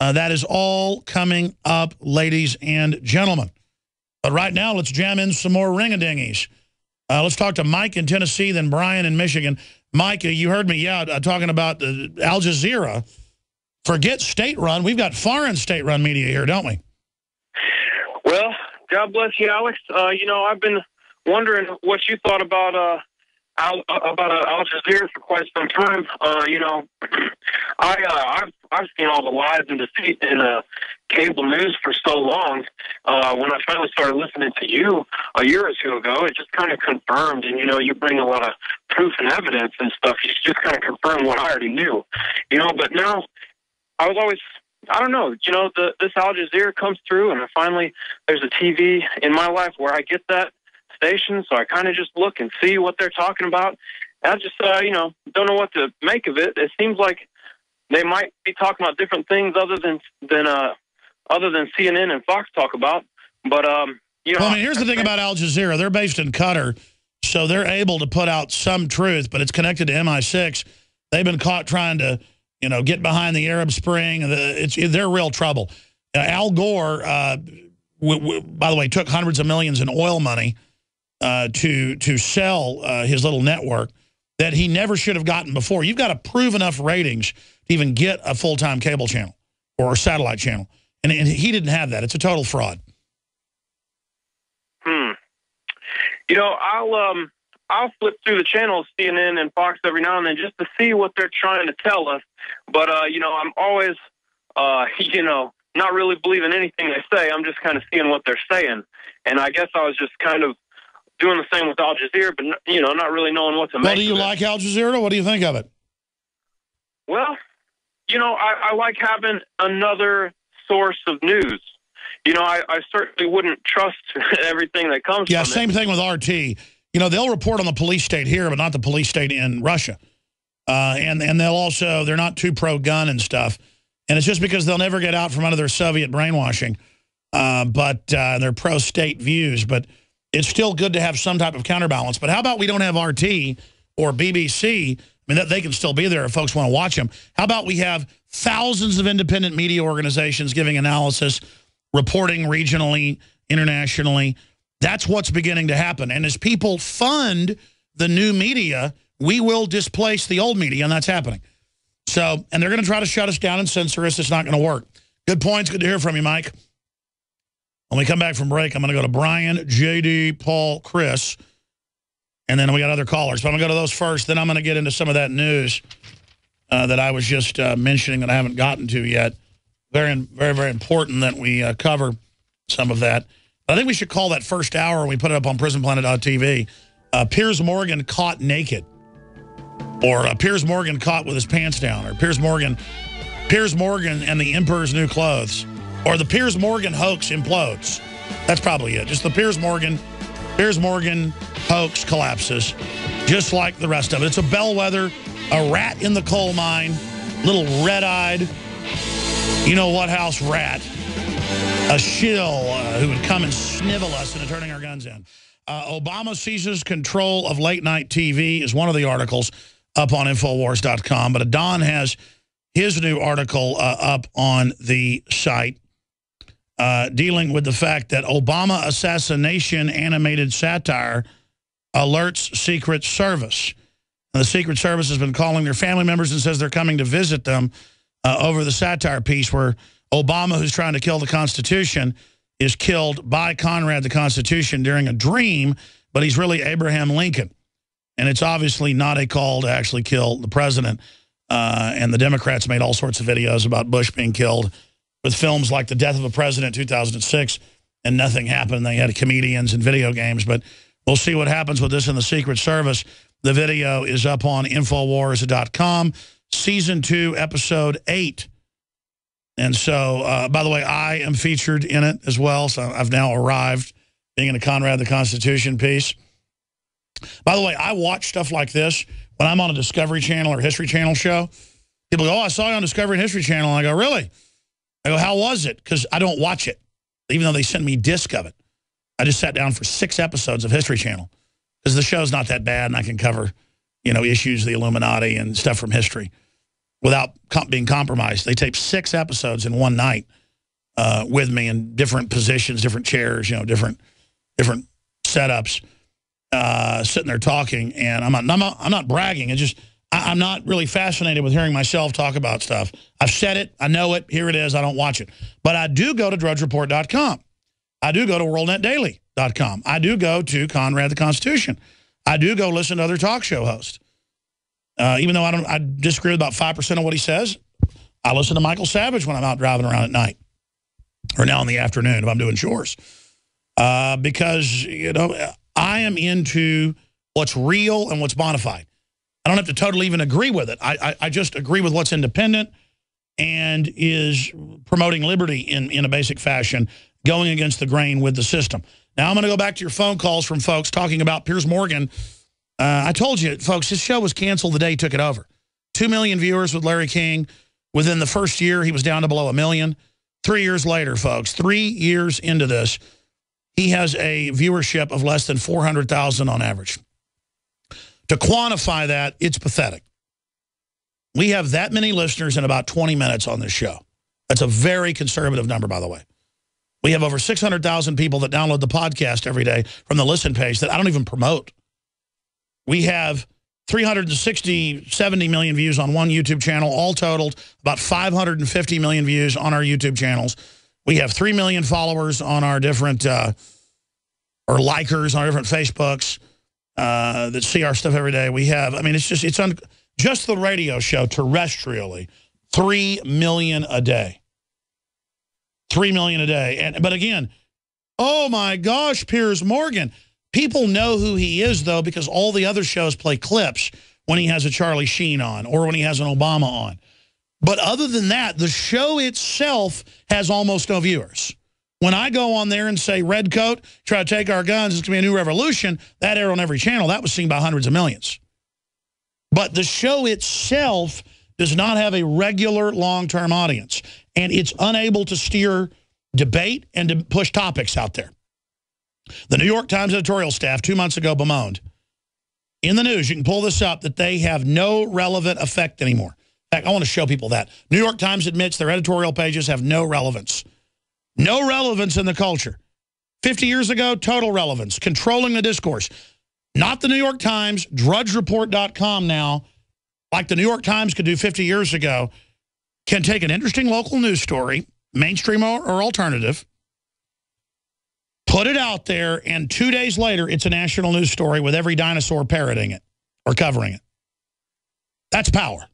That is all coming up, ladies and gentlemen. But right now, let's jam in some more ring-a-dingies. Let's talk to Mike in Tennessee, then Brian in Michigan. Mike, you heard me, talking about Al Jazeera. Forget state-run. We've got foreign state-run media here, don't we? Well, God bless you, Alex. I've been wondering what you thought about Al Jazeera for quite some time. I've seen all the lies and deceit in cable news for so long. When I finally started listening to you a year or two ago, it just kind of confirmed. And you bring a lot of proof and evidence and stuff. You just kind of confirm what I already knew. But now I was always, I don't know. This Al Jazeera comes through, and there's a TV in my life where I get that station, so I kind of just look and see what they're talking about. I just, don't know what to make of it. It seems like they might be talking about different things other than CNN and Fox talk about. But here's the thing about Al Jazeera. They're based in Qatar, so they're able to put out some truth, but it's connected to MI6. They've been caught trying to, get behind the Arab Spring. They're real trouble. Al Gore, by the way, took hundreds of millions in oil money to sell his little network that he never should have gotten before. You've got to prove enough ratings to even get a full-time cable channel or a satellite channel. And he didn't have that. It's a total fraud. I'll flip through the channels, CNN and Fox, every now and then just to see what they're trying to tell us. But, I'm always, not really believing anything they say. I'm just kind of seeing what they're saying. And I guess I was just kind of doing the same with Al Jazeera, but, not really knowing what to make. Well, do you like Al Jazeera? What do you think of it? Well, I like having another source of news. I certainly wouldn't trust everything that comes from it. Yeah, same thing with RT. They'll report on the police state here, but not the police state in Russia. And they're not too pro-gun and stuff. And it's just because they'll never get out from under their Soviet brainwashing, but their pro-state views. But it's still good to have some type of counterbalance. But how about we don't have RT or BBC? I mean, they can still be there if folks want to watch them. How about we have thousands of independent media organizations giving analysis, reporting regionally, internationally. That's what's beginning to happen. And as people fund the new media, we will displace the old media, and that's happening. So, and they're going to try to shut us down and censor us. It's not going to work. Good points. Good to hear from you, Mike. When we come back from break, I'm going to go to Brian, JD, Paul, Chris, and then we got other callers. But I'm going to go to those first. Then I'm going to get into some of that news that I was just mentioning that I haven't gotten to yet. Very, very, very important that we cover some of that. I think we should call that first hour when we put it up on prisonplanet.tv, Piers Morgan caught naked, or Piers Morgan caught with his pants down, or Piers Morgan and the Emperor's New Clothes, or the Piers Morgan hoax implodes. That's probably it. Just the Piers Morgan hoax collapses, just like the rest of it. It's a bellwether, a rat in the coal mine, little red-eyed, you-know-what house rat, a shill who would come and snivel us into turning our guns in. Obama seizes control of late-night TV is one of the articles up on Infowars.com. But Don has his new article up on the site dealing with the fact that Obama assassination animated satire alerts Secret Service. And the Secret Service has been calling their family members and says they're coming to visit them over the satire piece where Obama, who's trying to kill the Constitution, is killed by Conrad the Constitution during a dream, but he's really Abraham Lincoln. And it's obviously not a call to actually kill the president. And the Democrats made all sorts of videos about Bush being killed with films like The Death of a President 2006, and nothing happened. They had comedians and video games, but we'll see what happens with this in the Secret Service. The video is up on Infowars.com, Season 2, Episode 8. And so, by the way, I am featured in it as well, so I've now arrived being in a Conrad the Constitution piece. By the way, I watch stuff like this when I'm on a Discovery Channel or History Channel show. People go, oh, I saw you on Discovery and History Channel. And I go, really? I go, how was it? Because I don't watch it, even though they sent me disc of it. I just sat down for 6 episodes of History Channel because the show's not that bad, and I can cover, issues of the Illuminati and stuff from history without being compromised. They taped 6 episodes in one night with me in different positions, different chairs, different setups, sitting there talking. And I'm not bragging. It's just I'm not really fascinated with hearing myself talk about stuff. I've said it. I know it. Here it is. I don't watch it. But I do go to drudgereport.com. I do go to worldnetdaily.com. I do go to Conrad the Constitution. I do go listen to other talk show hosts. Even though I disagree with about 5% of what he says, I listen to Michael Savage when I'm out driving around at night, or now in the afternoon if I'm doing chores. Because, I am into what's real and what's bona fide. I don't have to totally even agree with it. I just agree with what's independent and is promoting liberty in a basic fashion, going against the grain with the system. Now, I'm going to go back to your phone calls from folks talking about Piers Morgan. I told you, folks, his show was canceled the day he took it over. 2 million viewers with Larry King. Within the first year, he was down to below 1 million. 3 years later, folks, 3 years into this, he has a viewership of less than 400,000 on average. To quantify that, it's pathetic. We have that many listeners in about 20 minutes on this show. That's a very conservative number, by the way. We have over 600,000 people that download the podcast every day from the listen page that I don't even promote. We have 360, 70 million views on one YouTube channel, all totaled about 550 million views on our YouTube channels. We have 3 million followers on our different, or likers on our different Facebooks that see our stuff every day. We have, it's just the radio show terrestrially, 3 million a day. 3 million a day. But again, oh my gosh, Piers Morgan. People know who he is, though, because all the other shows play clips when he has a Charlie Sheen on or when he has an Obama on. But other than that, the show itself has almost no viewers. When I go on there and say, red coat, try to take our guns, it's going to be a new revolution, that aired on every channel. That was seen by hundreds of millions. But the show itself does not have a regular long-term audience. And it's unable to steer debate and to push topics out there. The New York Times editorial staff 2 months ago bemoaned in the news, you can pull this up, that they have no relevant effect anymore. In fact, I want to show people that. New York Times admits their editorial pages have no relevance. No relevance in the culture. 50 years ago, total relevance. Controlling the discourse. Not the New York Times, drudgereport.com now, like the New York Times could do 50 years ago, can take an interesting local news story, mainstream or alternative, put it out there, and 2 days later, it's a national news story with every dinosaur parroting it or covering it. That's power.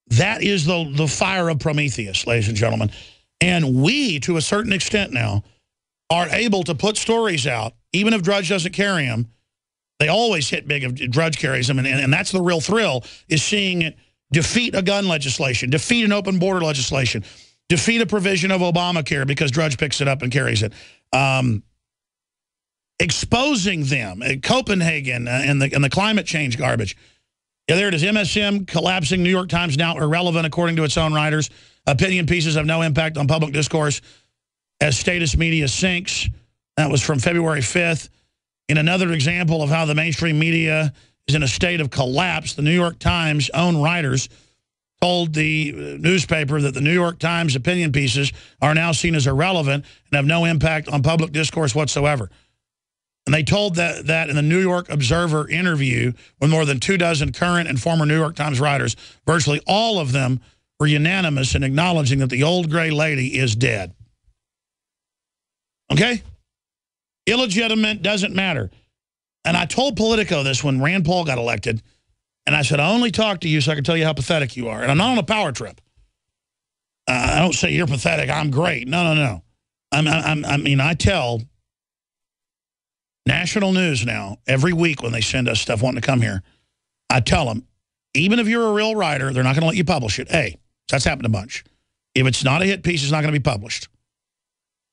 That is the fire of Prometheus, ladies and gentlemen. And we, to a certain extent now, are able to put stories out, even if Drudge doesn't carry them. They always hit big if Drudge carries them, and that's the real thrill, is seeing it defeat a gun legislation, defeat an open border legislation, defeat a provision of Obamacare because Drudge picks it up and carries it. Exposing them, Copenhagen and the climate change garbage. Yeah, there it is, MSM collapsing, New York Times now irrelevant according to its own writers. Opinion pieces have no impact on public discourse as status media sinks. That was from February 5th. In another example of how the mainstream media is in a state of collapse, the New York Times' own writers told the newspaper that the New York Times opinion pieces are now seen as irrelevant and have no impact on public discourse whatsoever. And they told that in the New York Observer interview with more than 24 current and former New York Times writers. Virtually all of them were unanimous in acknowledging that the old gray lady is dead. Okay? Illegitimate, doesn't matter. And I told Politico this when Rand Paul got elected. And I said, I only talk to you so I can tell you how pathetic you are. And I'm not on a power trip. I don't say you're pathetic, I'm great. No. I mean, I tell national news now, every week when they send us stuff wanting to come here, I tell them, even if you're a real writer, they're not going to let you publish it. Hey, that's happened a bunch. If it's not a hit piece, it's not going to be published.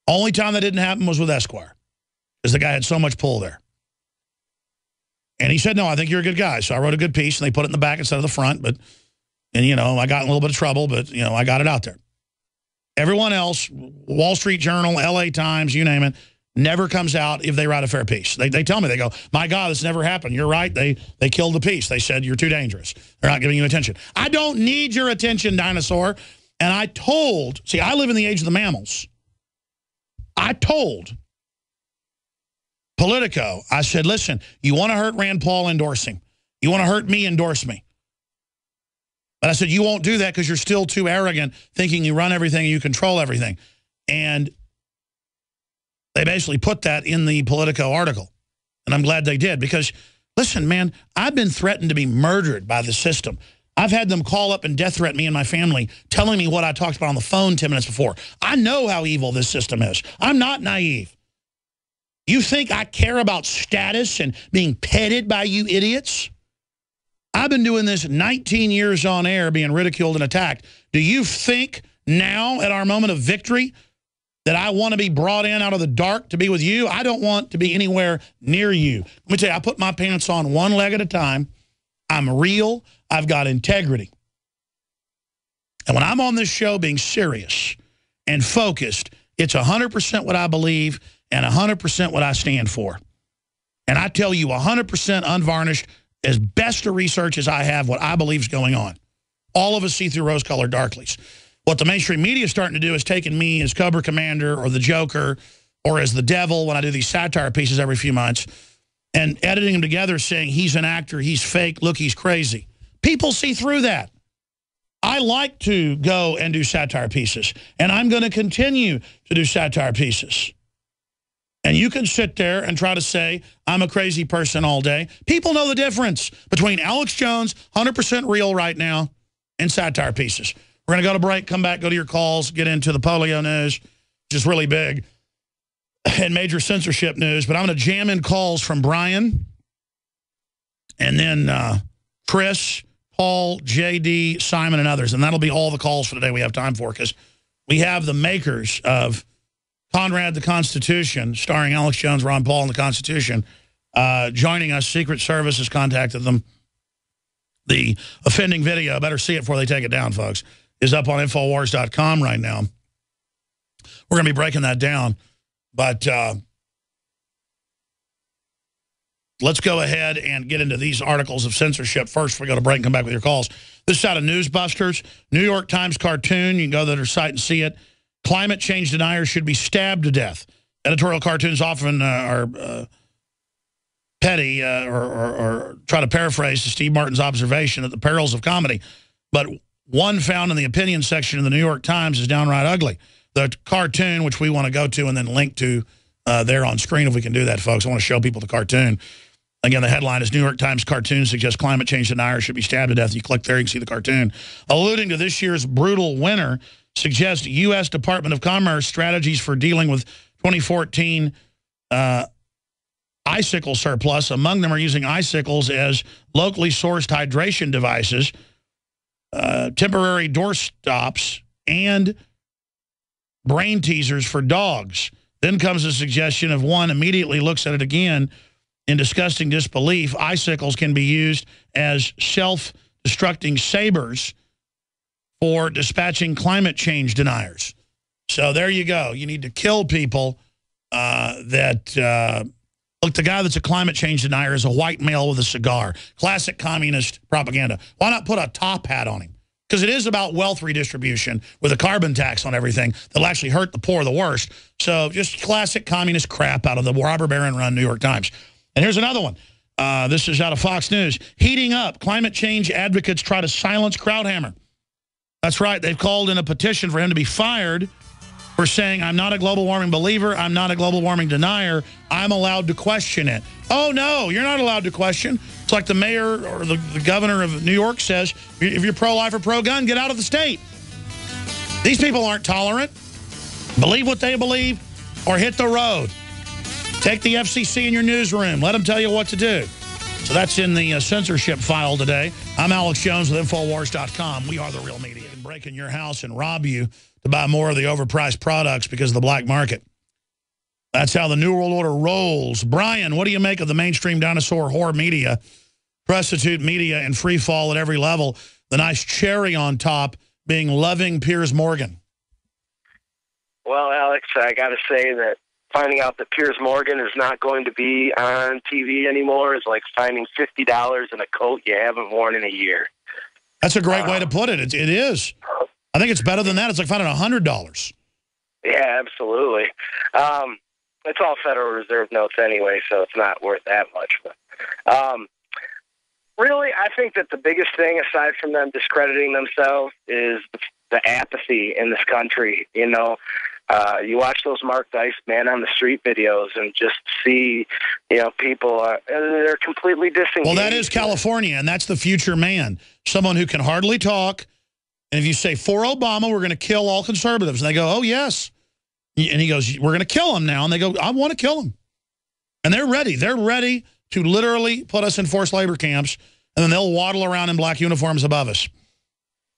Only time that didn't happen was with Esquire, because the guy had so much pull there. And he said, no, I think you're a good guy. So I wrote a good piece, and they put it in the back instead of the front. And, you know, I got in a little bit of trouble, but, you know, I got it out there. Everyone else, Wall Street Journal, LA Times, you name it, never comes out if they write a fair piece. They tell me, they go, my God, this never happened. You're right. They killed the piece. They said, you're too dangerous. They're not giving you attention. I don't need your attention, dinosaur. And I told, see, I live in the age of the mammals. I told Politico, I said, listen, you want to hurt Rand Paul, endorse him. You want to hurt me, endorse me. But I said, you won't do that because you're still too arrogant, thinking you run everything and you control everything. And they basically put that in the Politico article. And I'm glad they did because, listen, man, I've been threatened to be murdered by the system. I've had them call up and death threat me and my family, telling me what I talked about on the phone 10 minutes before. I know how evil this system is. I'm not naive. You think I care about status and being petted by you idiots? I've been doing this 19 years on air, being ridiculed and attacked. Do you think now, at our moment of victory, that I want to be brought in out of the dark to be with you? I don't want to be anywhere near you. Let me tell you, I put my pants on one leg at a time. I'm real. I've got integrity. And when I'm on this show being serious and focused, it's 100% what I believe and 100% what I stand for. And I tell you 100% unvarnished, as best a research as I have, what I believe is going on. All of us see through rose-colored darklies. What the mainstream media is starting to do is taking me as Cobra Commander or the Joker or as the devil when I do these satire pieces every few months and editing them together saying he's an actor, he's fake, look, he's crazy. People see through that. I like to go and do satire pieces, and I'm going to continue to do satire pieces. And you can sit there and try to say, I'm a crazy person all day. People know the difference between Alex Jones, 100% real right now, and satire pieces. We're going to go to break, come back, go to your calls, get into the polio news, which is really big, and major censorship news. But I'm going to jam in calls from Brian, and then Chris, Paul, JD, Simon, and others. And that'll be all the calls for today we have time for, because we have the makers of Conrad the Constitution, starring Alex Jones, Ron Paul, and the Constitution, joining us. Secret Service has contacted them. The offending video, better see it before they take it down, folks, is up on Infowars.com right now. We're going to be breaking that down. But let's go ahead and get into these articles of censorship first before we go to break and come back with your calls. This is out of Newsbusters. New York Times cartoon. You can go to their site and see it. Climate change deniers should be stabbed to death. Editorial cartoons often are petty or try to paraphrase Steve Martin's observation at the perils of comedy. But one found in the opinion section of the New York Times is downright ugly. The cartoon, which we want to go to and then link to there on screen if we can do that, folks. I want to show people the cartoon. Again, the headline is New York Times cartoon suggests climate change deniers should be stabbed to death. You click there, you can see the cartoon. Alluding to this year's brutal winter, suggests U.S. Department of Commerce strategies for dealing with 2014 icicle surplus. Among them are using icicles as locally sourced hydration devices, temporary doorstops, and brain teasers for dogs. Then comes a suggestion of one immediately looks at it again in disgusting disbelief. Icicles can be used as self-destructing sabers for dispatching climate change deniers. So there you go. You need to kill people look, the guy that's a climate change denier is a white male with a cigar. Classic communist propaganda. Why not put a top hat on him? Because it is about wealth redistribution with a carbon tax on everything that'll actually hurt the poor the worst. So just classic communist crap out of the robber baron-run New York Times. And here's another one. This is out of Fox News. Heating up. Climate change advocates try to silence Krauthammer. That's right. They've called in a petition for him to be fired for saying, I'm not a global warming believer, I'm not a global warming denier, I'm allowed to question it. Oh, no, you're not allowed to question. It's like the mayor or the governor of New York says, if you're pro-life or pro-gun, get out of the state. These people aren't tolerant. Believe what they believe or hit the road. Take the FCC in your newsroom. Let them tell you what to do. So that's in the censorship file today. I'm Alex Jones with Infowars.com. We are the real media. And break in your house and rob you to buy more of the overpriced products because of the black market. That's how the New World Order rolls. Brian, what do you make of the mainstream dinosaur whore media, prostitute media, and free fall at every level? The nice cherry on top being loving Piers Morgan. Well, Alex, I got to say that finding out that Piers Morgan is not going to be on TV anymore is like finding $50 in a coat you haven't worn in a year. That's a great way to put it. It is. I think it's better than that. It's like finding $100. Yeah, absolutely. It's all Federal Reserve notes anyway, so it's not worth that much. But really, I think that the biggest thing, aside from them discrediting themselves, is the apathy in this country. You know, you watch those Mark Dice Man on the Street videos and just see, you know, people they're completely disengaged. Well, that is California, and that's the future man. Someone who can hardly talk. And if you say, for Obama, we're going to kill all conservatives. And they go, oh, yes. And he goes, we're going to kill them now. And they go, I want to kill them. And they're ready. They're ready to literally put us in forced labor camps. And then they'll waddle around in black uniforms above us.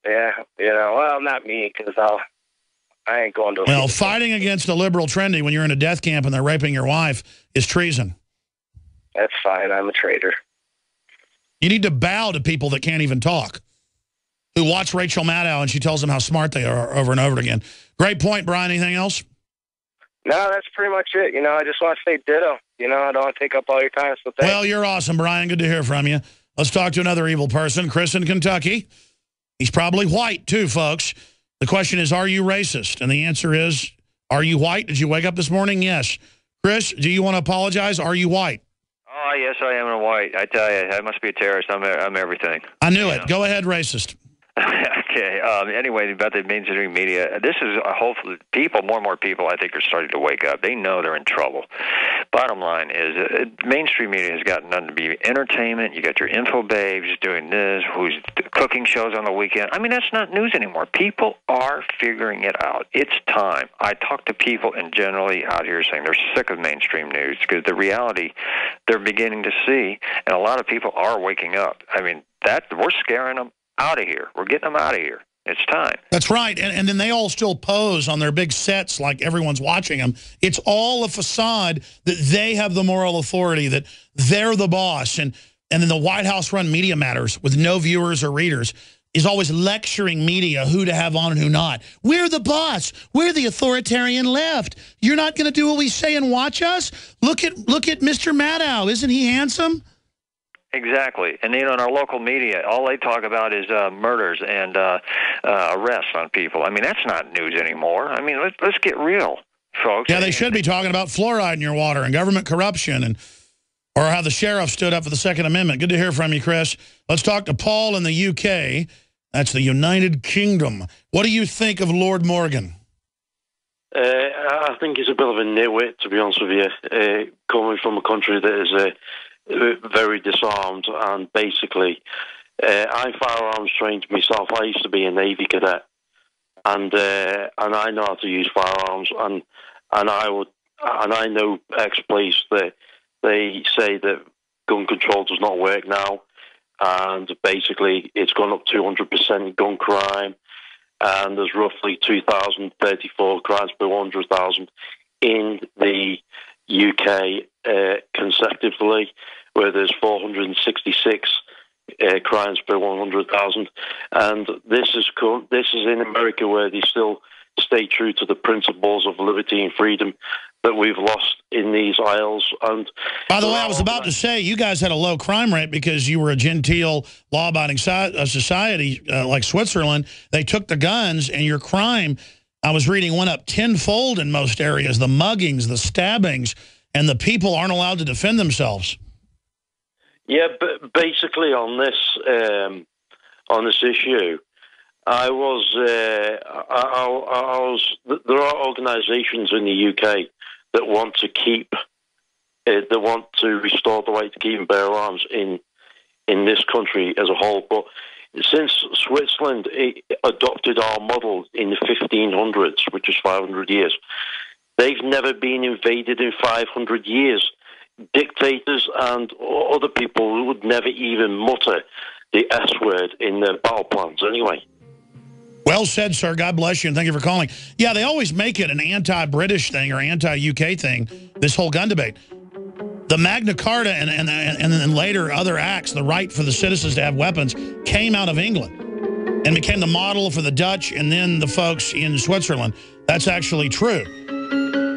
Yeah, you know, well, not me, because I ain't going to. Well, fighting against a liberal trendy when you're in a death camp and they're raping your wife is treason. That's fine. I'm a traitor. You need to bow to people that can't even talk, who watch Rachel Maddow and she tells them how smart they are over and over again. Great point, Brian. Anything else? No, that's pretty much it. You know, I just want to say ditto. You know, I don't want to take up all your time. So thanks. Well, you're awesome, Brian. Good to hear from you. Let's talk to another evil person, Chris in Kentucky. He's probably white, too, folks. The question is, are you racist? And the answer is, are you white? Did you wake up this morning? Yes. Chris, do you want to apologize? Are you white? Oh, yes, I am a white. I tell you, I must be a terrorist. I'm everything. I knew it. Go ahead, racist. Okay. Anyway, about the mainstream media, this is hopefully people, more and more people, I think, are starting to wake up. They know they're in trouble. Bottom line is, mainstream media has gotten nothing to be entertainment. You got your info babes doing this, who's cooking shows on the weekend. I mean, that's not news anymore. People are figuring it out. It's time. I talk to people and generally out here saying they're sick of mainstream news because the reality they're beginning to see, and a lot of people are waking up. I mean, we're scaring them out of here. We're getting them out of here. It's time. That's right. And then they all still pose on their big sets like everyone's watching them. It's all a facade that they have the moral authority, that they're the boss. And then the White House-run Media Matters with no viewers or readers is always lecturing media who to have on and who not. We're the boss. We're the authoritarian left. You're not going to do what we say and watch us? Look at Mr. Maddow. Isn't he handsome? Exactly. And, you know, in our local media, all they talk about is murders and arrests on people. I mean, that's not news anymore. I mean, let's get real, folks. Yeah, they should be talking about fluoride in your water and government corruption or how the sheriff stood up for the Second Amendment. Good to hear from you, Chris. Let's talk to Paul in the UK. That's the United Kingdom. What do you think of Lord Morgan? I think he's a bit of a nitwit, to be honest with you, coming from a country that is very disarmed, and basically I'm firearms trained myself. I used to be a Navy cadet, and I know how to use firearms, and I know ex-police that they say that gun control does not work now, and basically it's gone up 200% gun crime, and there's roughly 2,034 crimes per 100,000 in the UK consecutively, where there's 466 crimes per 100,000, and this is in America, where they still stay true to the principles of liberty and freedom that we've lost in these isles. And by the way, I was about to say, you guys had a low crime rate because you were a genteel, law-abiding society like Switzerland. They took the guns, and your crime, I was reading, went up tenfold in most areas. The muggings, the stabbings, and the people aren't allowed to defend themselves. Yeah, but basically on this issue, I was. There are organisations in the UK that want to keep. They want to restore the right to keep and bear arms in this country as a whole. But since Switzerland adopted our model in the 1500s, which is 500 years, they've never been invaded in 500 years. Dictators and other people would never even mutter the S word in their battle plans anyway. Well said, sir. God bless you, and thank you for calling. Yeah, they always make it an anti-British thing or anti-UK thing, this whole gun debate. The Magna Carta and then later other acts, the right for the citizens to have weapons, came out of England and became the model for the Dutch and then the folks in Switzerland. That's actually true.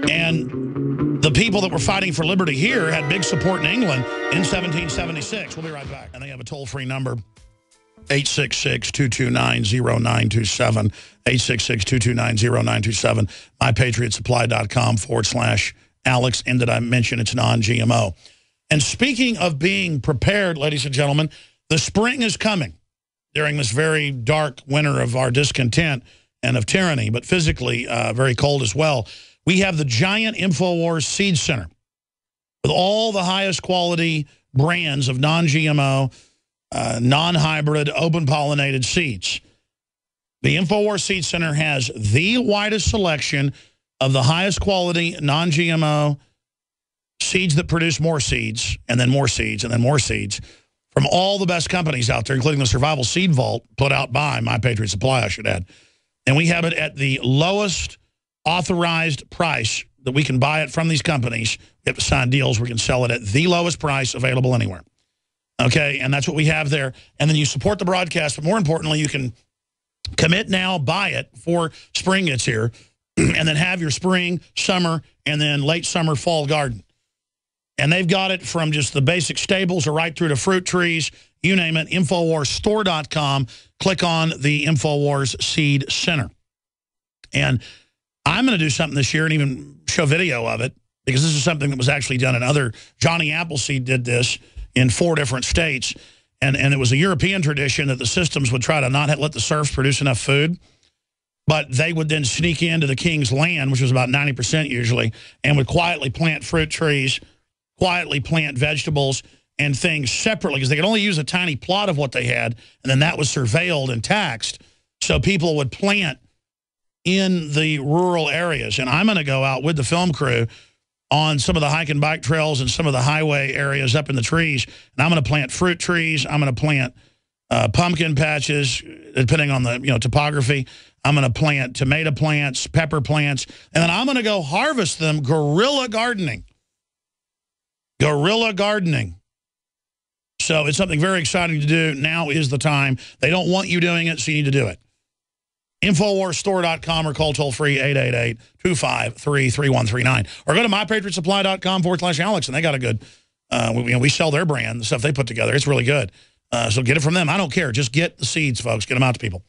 And the people that were fighting for liberty here had big support in England in 1776. We'll be right back. And they have a toll-free number, 866-229-0927, 866-229-0927, mypatriotsupply.com/Alex, and did I mention it's non-GMO. And speaking of being prepared, ladies and gentlemen, the spring is coming during this very dark winter of our discontent and of tyranny, but physically very cold as well. We have the giant InfoWars Seed Center with all the highest quality brands of non-GMO, non-hybrid, open-pollinated seeds. The InfoWars Seed Center has the widest selection of the highest quality non-GMO seeds that produce more seeds, and then more seeds, and then more seeds, from all the best companies out there, including the Survival Seed Vault, put out by My Patriot Supply, I should add. And we have it at the lowest authorized price that we can buy it from these companies. We have to sign deals. We can sell it at the lowest price available anywhere. Okay, and that's what we have there. And then you support the broadcast, but more importantly, you can commit now, buy it before spring gets here, and then have your spring, summer, and then late summer, fall garden. And they've got it from just the basic staples or right through to fruit trees, you name it, InfoWarsStore.com. Click on the InfoWars Seed Center. And I'm going to do something this year and even show video of it, because this is something that was actually done in other. Johnny Appleseed did this in 4 different states. And it was a European tradition that the systems would try to not let the serfs produce enough food, but they would then sneak into the king's land, which was about 90% usually, and would quietly plant fruit trees, quietly plant vegetables and things separately, because they could only use a tiny plot of what they had, and then that was surveilled and taxed. So people would plant in the rural areas. And I'm going to go out with the film crew on some of the hike and bike trails and some of the highway areas up in the trees. And I'm going to plant fruit trees. I'm going to plant pumpkin patches, depending on the topography. I'm going to plant tomato plants, pepper plants, and then I'm going to go harvest them guerrilla gardening. Guerrilla gardening. So it's something very exciting to do. Now is the time. They don't want you doing it, so you need to do it. InfoWarsStore.com or call toll-free 888-253-3139. Or go to MyPatriotSupply.com/Alex, and they got a good, we sell their brand, the stuff they put together. It's really good. So get it from them. I don't care. Just get the seeds, folks. Get them out to people.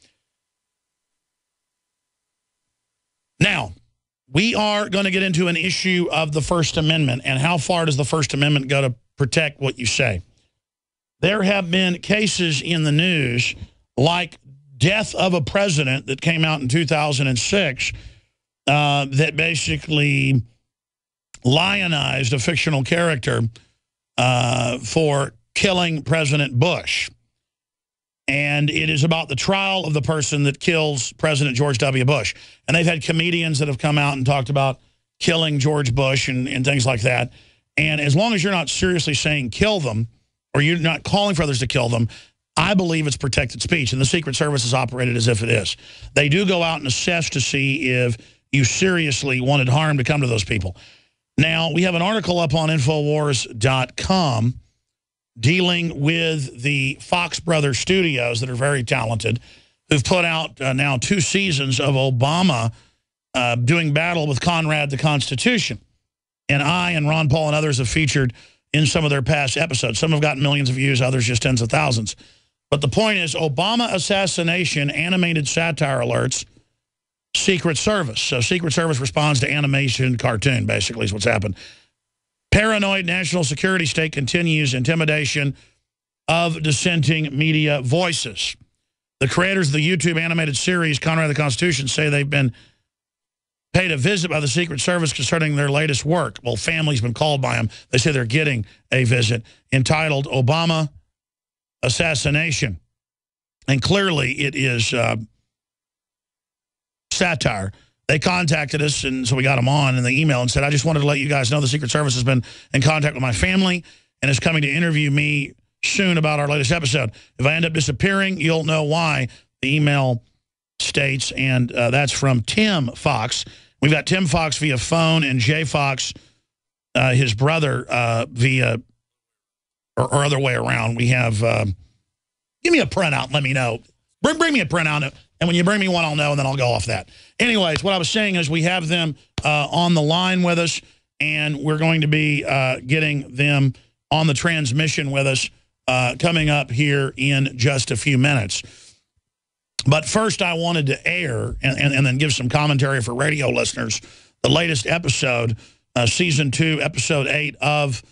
Now, we are going to get into an issue of the First Amendment and how far does the First Amendment go to protect what you say. There have been cases in the news like death of a president that came out in 2006 that basically lionized a fictional character for killing President Bush. And it is about the trial of the person that kills President George W. Bush. And they've had comedians that have come out and talked about killing George Bush and things like that. And as long as you're not seriously saying kill them, or you're not calling for others to kill them, I believe it's protected speech, and the Secret Service is operated as if it is. They do go out and assess to see if you seriously wanted harm to come to those people. Now, we have an article up on Infowars.com dealing with the Fox Brothers studios that are very talented, who've put out now 2 seasons of Obama doing battle with Conrad the Constitution. And I and Ron Paul and others have featured in some of their past episodes. Some have gotten millions of views, others just tens of thousands. But the point is, Obama assassination, animated satire alerts, Secret Service. So Secret Service responds to animation, cartoon, basically, is what's happened. Paranoid national security state continues intimidation of dissenting media voices. The creators of the YouTube animated series, Conrad the Constitution, say they've been paid a visit by the Secret Service concerning their latest work. Well, family's been called by them. They say they're getting a visit entitled Obama Assassination. And clearly it is satire. They contacted us, and so we got them on in the email and said, I just wanted to let you guys know the Secret Service has been in contact with my family and is coming to interview me soon about our latest episode. If I end up disappearing, you'll know why, the email states, and that's from Tim Fox. We've got Tim Fox via phone and Jay Fox, his brother, via, or other way around. We have, give me a printout, let me know. Bring me a printout, and when you bring me one, I'll know, and then I'll go off that. Anyways, what I was saying is we have them on the line with us, and we're going to be getting them on the transmission with us coming up here in just a few minutes. But first, I wanted to air and then give some commentary for radio listeners. The latest episode, Season 2, Episode 8 of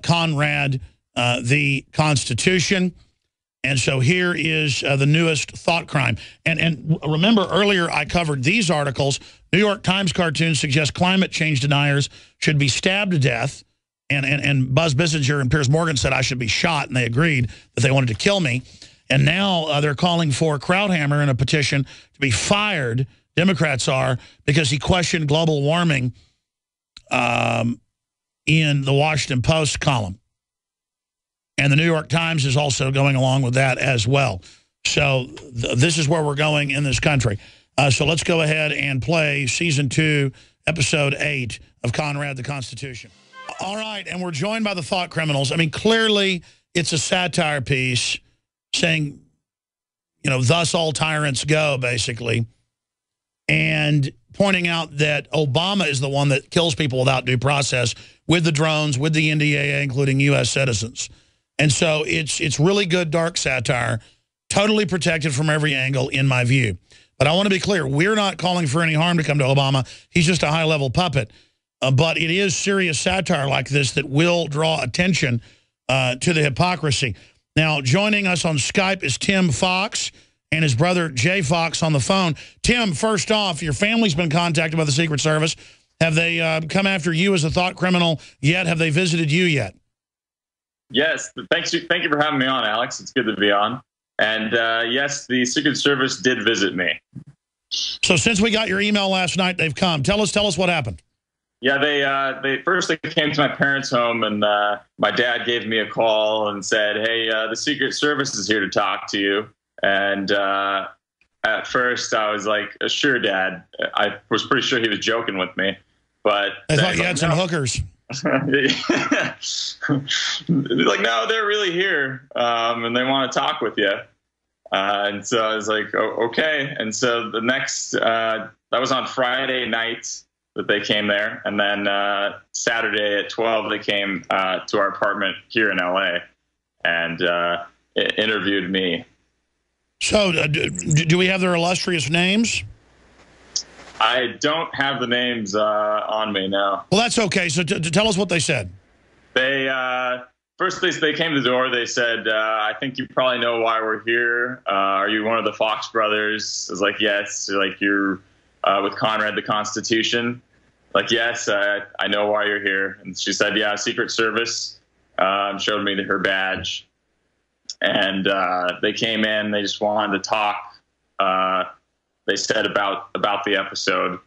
Conrad the Constitution. And so here is the newest thought crime. And remember, earlier I covered these articles. New York Times cartoon suggests climate change deniers should be stabbed to death. And Buzz Bissinger and Piers Morgan said I should be shot, and they agreed that they wanted to kill me. And now they're calling for Krauthammer in a petition to be fired, Democrats are, because he questioned global warming in the Washington Post column. And the New York Times is also going along with that as well. So this is where we're going in this country. So let's go ahead and play Season 2, Episode 8 of Conrad the Constitution. All right, and we're joined by the thought criminals. I mean, clearly it's a satire piece saying, you know, thus all tyrants go, basically, and pointing out that Obama is the one that kills people without due process with the drones, with the NDAA, including U.S. citizens. And so it's really good dark satire, totally protected from every angle, in my view. But I want to be clear, we're not calling for any harm to come to Obama. He's just a high-level puppet. But it is serious satire like this that will draw attention to the hypocrisy. Now, joining us on Skype is Tim Fox and his brother Jay Fox on the phone. Tim, first off, your family's been contacted by the Secret Service. Have they come after you as a thought criminal yet? Have they visited you yet? Yes. Thank you for having me on, Alex. It's good to be on. And yes, the Secret Service did visit me. So since we got your email last night, they've come. Tell us what happened. Yeah, they first came to my parents' home, and my dad gave me a call and said, "Hey, the Secret Service is here to talk to you." And at first, I was like, "Sure, Dad." I was pretty sure he was joking with me, but I thought you had some hookers. Like, no, they're really here, and they want to talk with you. And so I was like, oh, okay. And so the next, that was on Friday night that they came there. And then Saturday at 12, they came to our apartment here in LA and interviewed me. So do we have their illustrious names? I don't have the names on me now. Well, that's okay. So tell us what they said. They first they came to the door. They said, "I think you probably know why we're here. Are you one of the Fox brothers?" I was like, "Yes." They're like, "You're with Conrad the Constitution?" Like, "Yes, I know why you're here." And she said, "Yeah, Secret Service." Showed me her badge, and they came in. They just wanted to talk. They said about the episode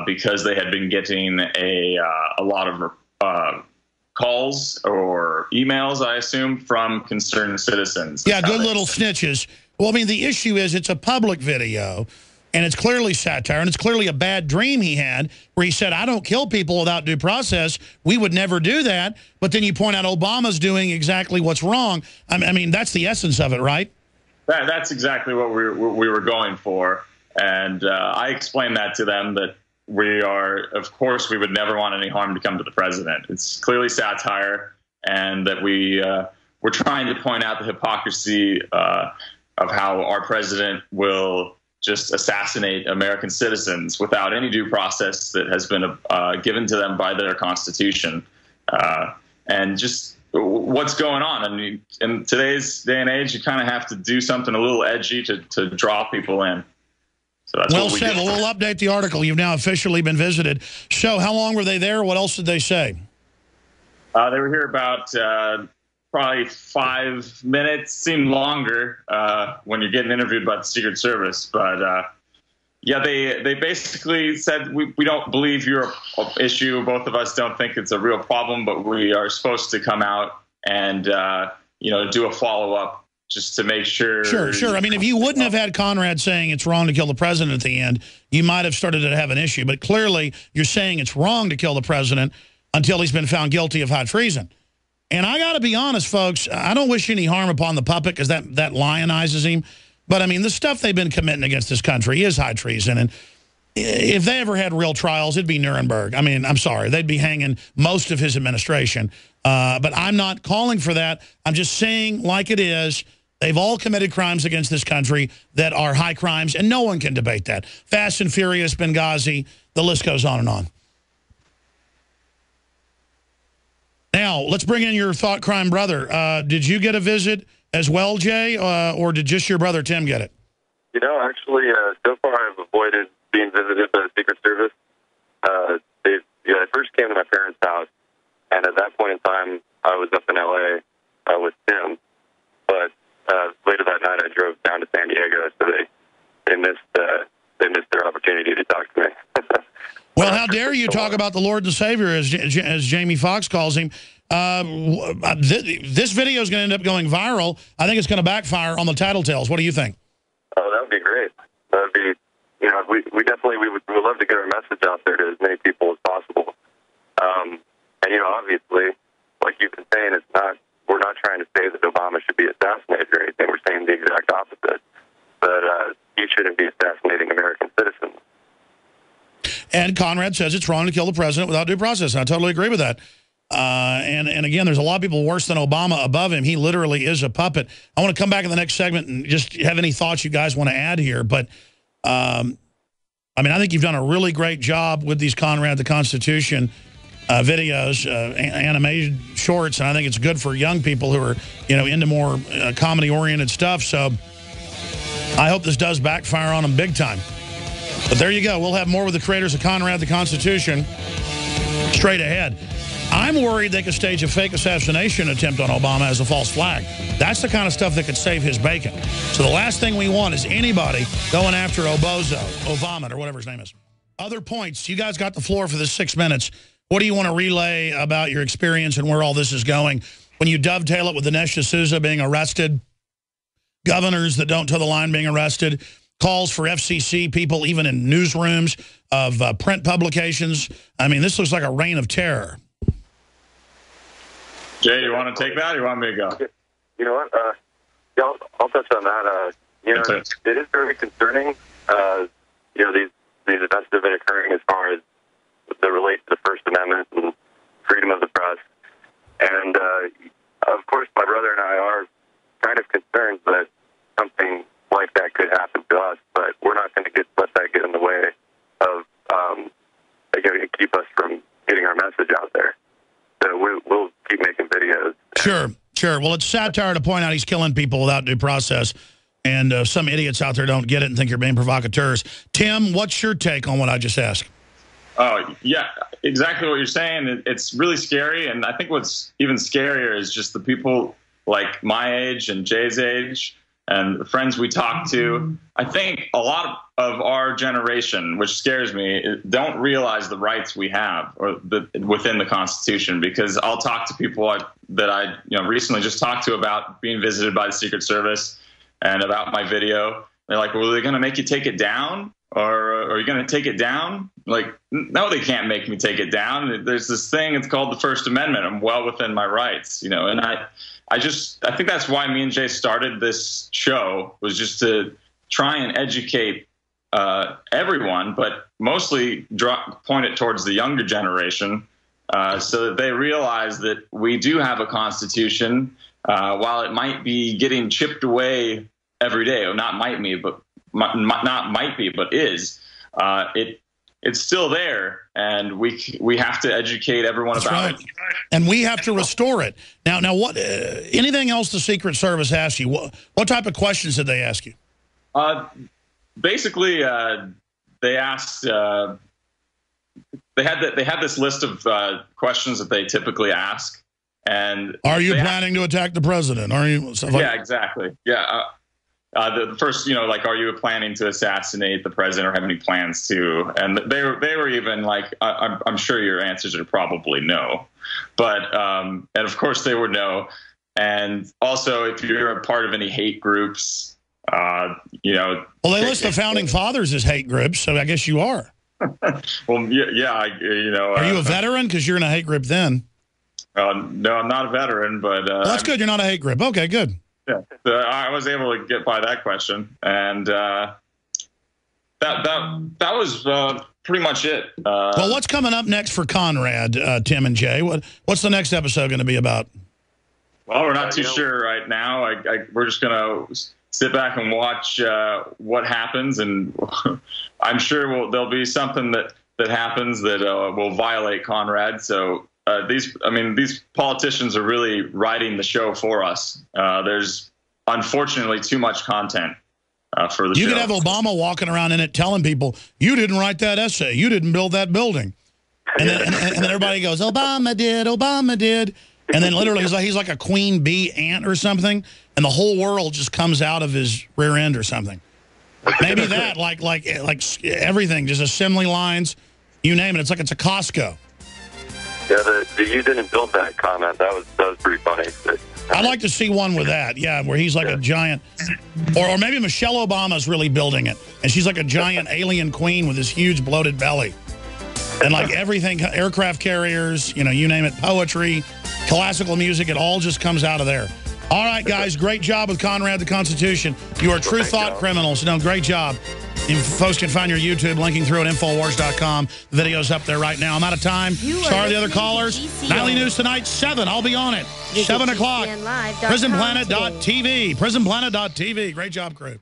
because they had been getting a lot of calls or emails, I assume, from concerned citizens. Yeah, good little snitches. Well, I mean, the issue is it's a public video, and it's clearly satire, and it's clearly a bad dream he had where he said, I don't kill people without due process. We would never do that. But then you point out Obama's doing exactly what's wrong. I mean, that's the essence of it, right? That's exactly what we were going for. And I explained that to them, that we are, of course, we would never want any harm to come to the president. It's clearly satire, and that we're trying to point out the hypocrisy of how our president will just assassinate American citizens without any due process that has been given to them by their Constitution. And just what's going on. I mean, in today's day and age, you kind of have to do something a little edgy to draw people in. So that's well what we said. do. Well, we'll update the article. You've now officially been visited. So how long were they there? What else did they say? They were here about probably 5 minutes. Seemed longer when you're getting interviewed by the Secret Service. But, yeah, they basically said, we don't believe you're an issue. Both of us don't think it's a real problem, but we are supposed to come out and, do a follow-up just to make sure. Sure. I mean, if you wouldn't have had Conrad saying it's wrong to kill the president at the end, you might have started to have an issue. But clearly, you're saying it's wrong to kill the president until he's been found guilty of high treason. And I got to be honest, folks, I don't wish any harm upon the puppet because that lionizes him. But, I mean, the stuff they've been committing against this country is high treason. And if they ever had real trials, it'd be Nuremberg. I mean, I'm sorry. They'd be hanging most of his administration. But I'm not calling for that. I'm just saying like it is. They've all committed crimes against this country that are high crimes, and no one can debate that. Fast and Furious, Benghazi, the list goes on and on. Now, let's bring in your thought crime brother. Did you get a visit as well, Jay, or did just your brother Tim get it? Actually, so far I've avoided being visited by the Secret Service. They first came to my parents' house, and at that point in time, I was up in L.A. With Tim. But later that night, I drove down to San Diego, so they missed their opportunity to talk to me. Well, how dare you talk about the Lord and Savior, as Jamie Foxx calls him. This video is going to end up going viral. I think it's going to backfire on the tattletales. What do you think? Oh, that would be great. That would be, we definitely would love to get our message out there to as many people as possible. And, obviously, like you've been saying, we're not trying to say that Obama should be assassinated or anything. We're saying the exact opposite. But he shouldn't be assassinating American citizens. And Conrad says it's wrong to kill the president without due process. And I totally agree with that. And again, there's a lot of people worse than Obama above him. He literally is a puppet. I want to come back in the next segment and just have any thoughts you guys want to add here. But, I think you've done a really great job with these Conrad the Constitution videos, animated shorts, and I think it's good for young people who are, into more comedy-oriented stuff. So I hope this does backfire on them big time. But there you go. We'll have more with the creators of Conrad the Constitution straight ahead. I'm worried they could stage a fake assassination attempt on Obama as a false flag. That's the kind of stuff that could save his bacon. So the last thing we want is anybody going after Obama, or whatever his name is. Other points. You guys got the floor for this 6 minutes. What do you want to relay about your experience and where all this is going? When you dovetail it with Dinesh D'Souza being arrested, governors that don't toe the line being arrested, calls for FCC people even in newsrooms of print publications. I mean, this looks like a reign of terror. Jay, you want to take that or you want me to go? You know what? I'll touch on that. It is very concerning. These events have been occurring as far as they relate to the First Amendment and freedom of the press. And, of course, my brother and I are kind of concerned that something like that could happen to us, but we're not going to let that get in the way of keep us from getting our message out there. So we'll keep making videos. Sure. Well, it's satire to point out he's killing people without due process, and some idiots out there don't get it and think you're being provocateurs. Tim, what's your take on what I just asked? Oh, yeah, exactly what you're saying. It's really scary, and I think what's even scarier is just the people like my age and Jay's age and the friends we talk to. I think a lot of our generation, which scares me, don't realize the rights we have within the Constitution, because I'll talk to people that I recently just talked to about being visited by the Secret Service and about my video. They're like, well, are they going to make you take it down? Or are you going to take it down? Like, no, they can't make me take it down. There's this thing, it's called the First Amendment. I'm well within my rights, and I think that's why me and Jay started this show, was just to try and educate everyone, but mostly point it towards the younger generation, so that they realize that we do have a Constitution, while it might be getting chipped away every day, or not might be, but is. it's still there, and we have to educate everyone about it. And we have to restore it. Now, what? Anything else the Secret Service asked you? What type of questions did they ask you? Basically, they asked. They had this list of questions that they typically ask, and are you planning to attack the president? Are you? Yeah, exactly. Yeah. The first, like, are you planning to assassinate the president or have any plans to? And they were even like, I'm sure your answers are probably no, but and of course they would know. And also, if you're a part of any hate groups, Well, they list the founding fathers as hate groups, so I guess you are. Well, yeah, Are you a veteran? Because you're in a hate group then. No, I'm not a veteran, but well, that's good. You're not a hate group. Okay, good. Yeah, I was able to get by that question, and that was pretty much it. Well, what's coming up next for Conrad, Tim and Jay? What's the next episode going to be about? Well, we're not too sure right now. We're just going to sit back and watch what happens, and I'm sure there'll be something that happens that will violate Conrad. So. These politicians are really writing the show for us. There's unfortunately too much content for the show. You could have Obama walking around in it telling people, you didn't write that essay, you didn't build that building. And then everybody goes, Obama did. And then literally he's like a queen bee ant or something, and the whole world just comes out of his rear end or something. Maybe that, like everything, just assembly lines, you name it. It's like it's a Costco. Yeah, the you didn't build that comment. That was pretty funny. I'd like to see one with that, yeah, where he's like a giant, or maybe Michelle Obama's really building it, and she's like a giant alien queen with this huge bloated belly. And like everything, aircraft carriers, you name it, poetry, classical music, it all just comes out of there. All right, guys, great job with Conrad the Constitution. You are true thought criminals. No, great job. And folks can find your YouTube linking through at Infowars.com. The video's up there right now. I'm out of time. Sorry the other callers. Nightly News tonight, 7. I'll be on it. 7 o'clock. PrisonPlanet.tv. PrisonPlanet.tv. Great job, crew.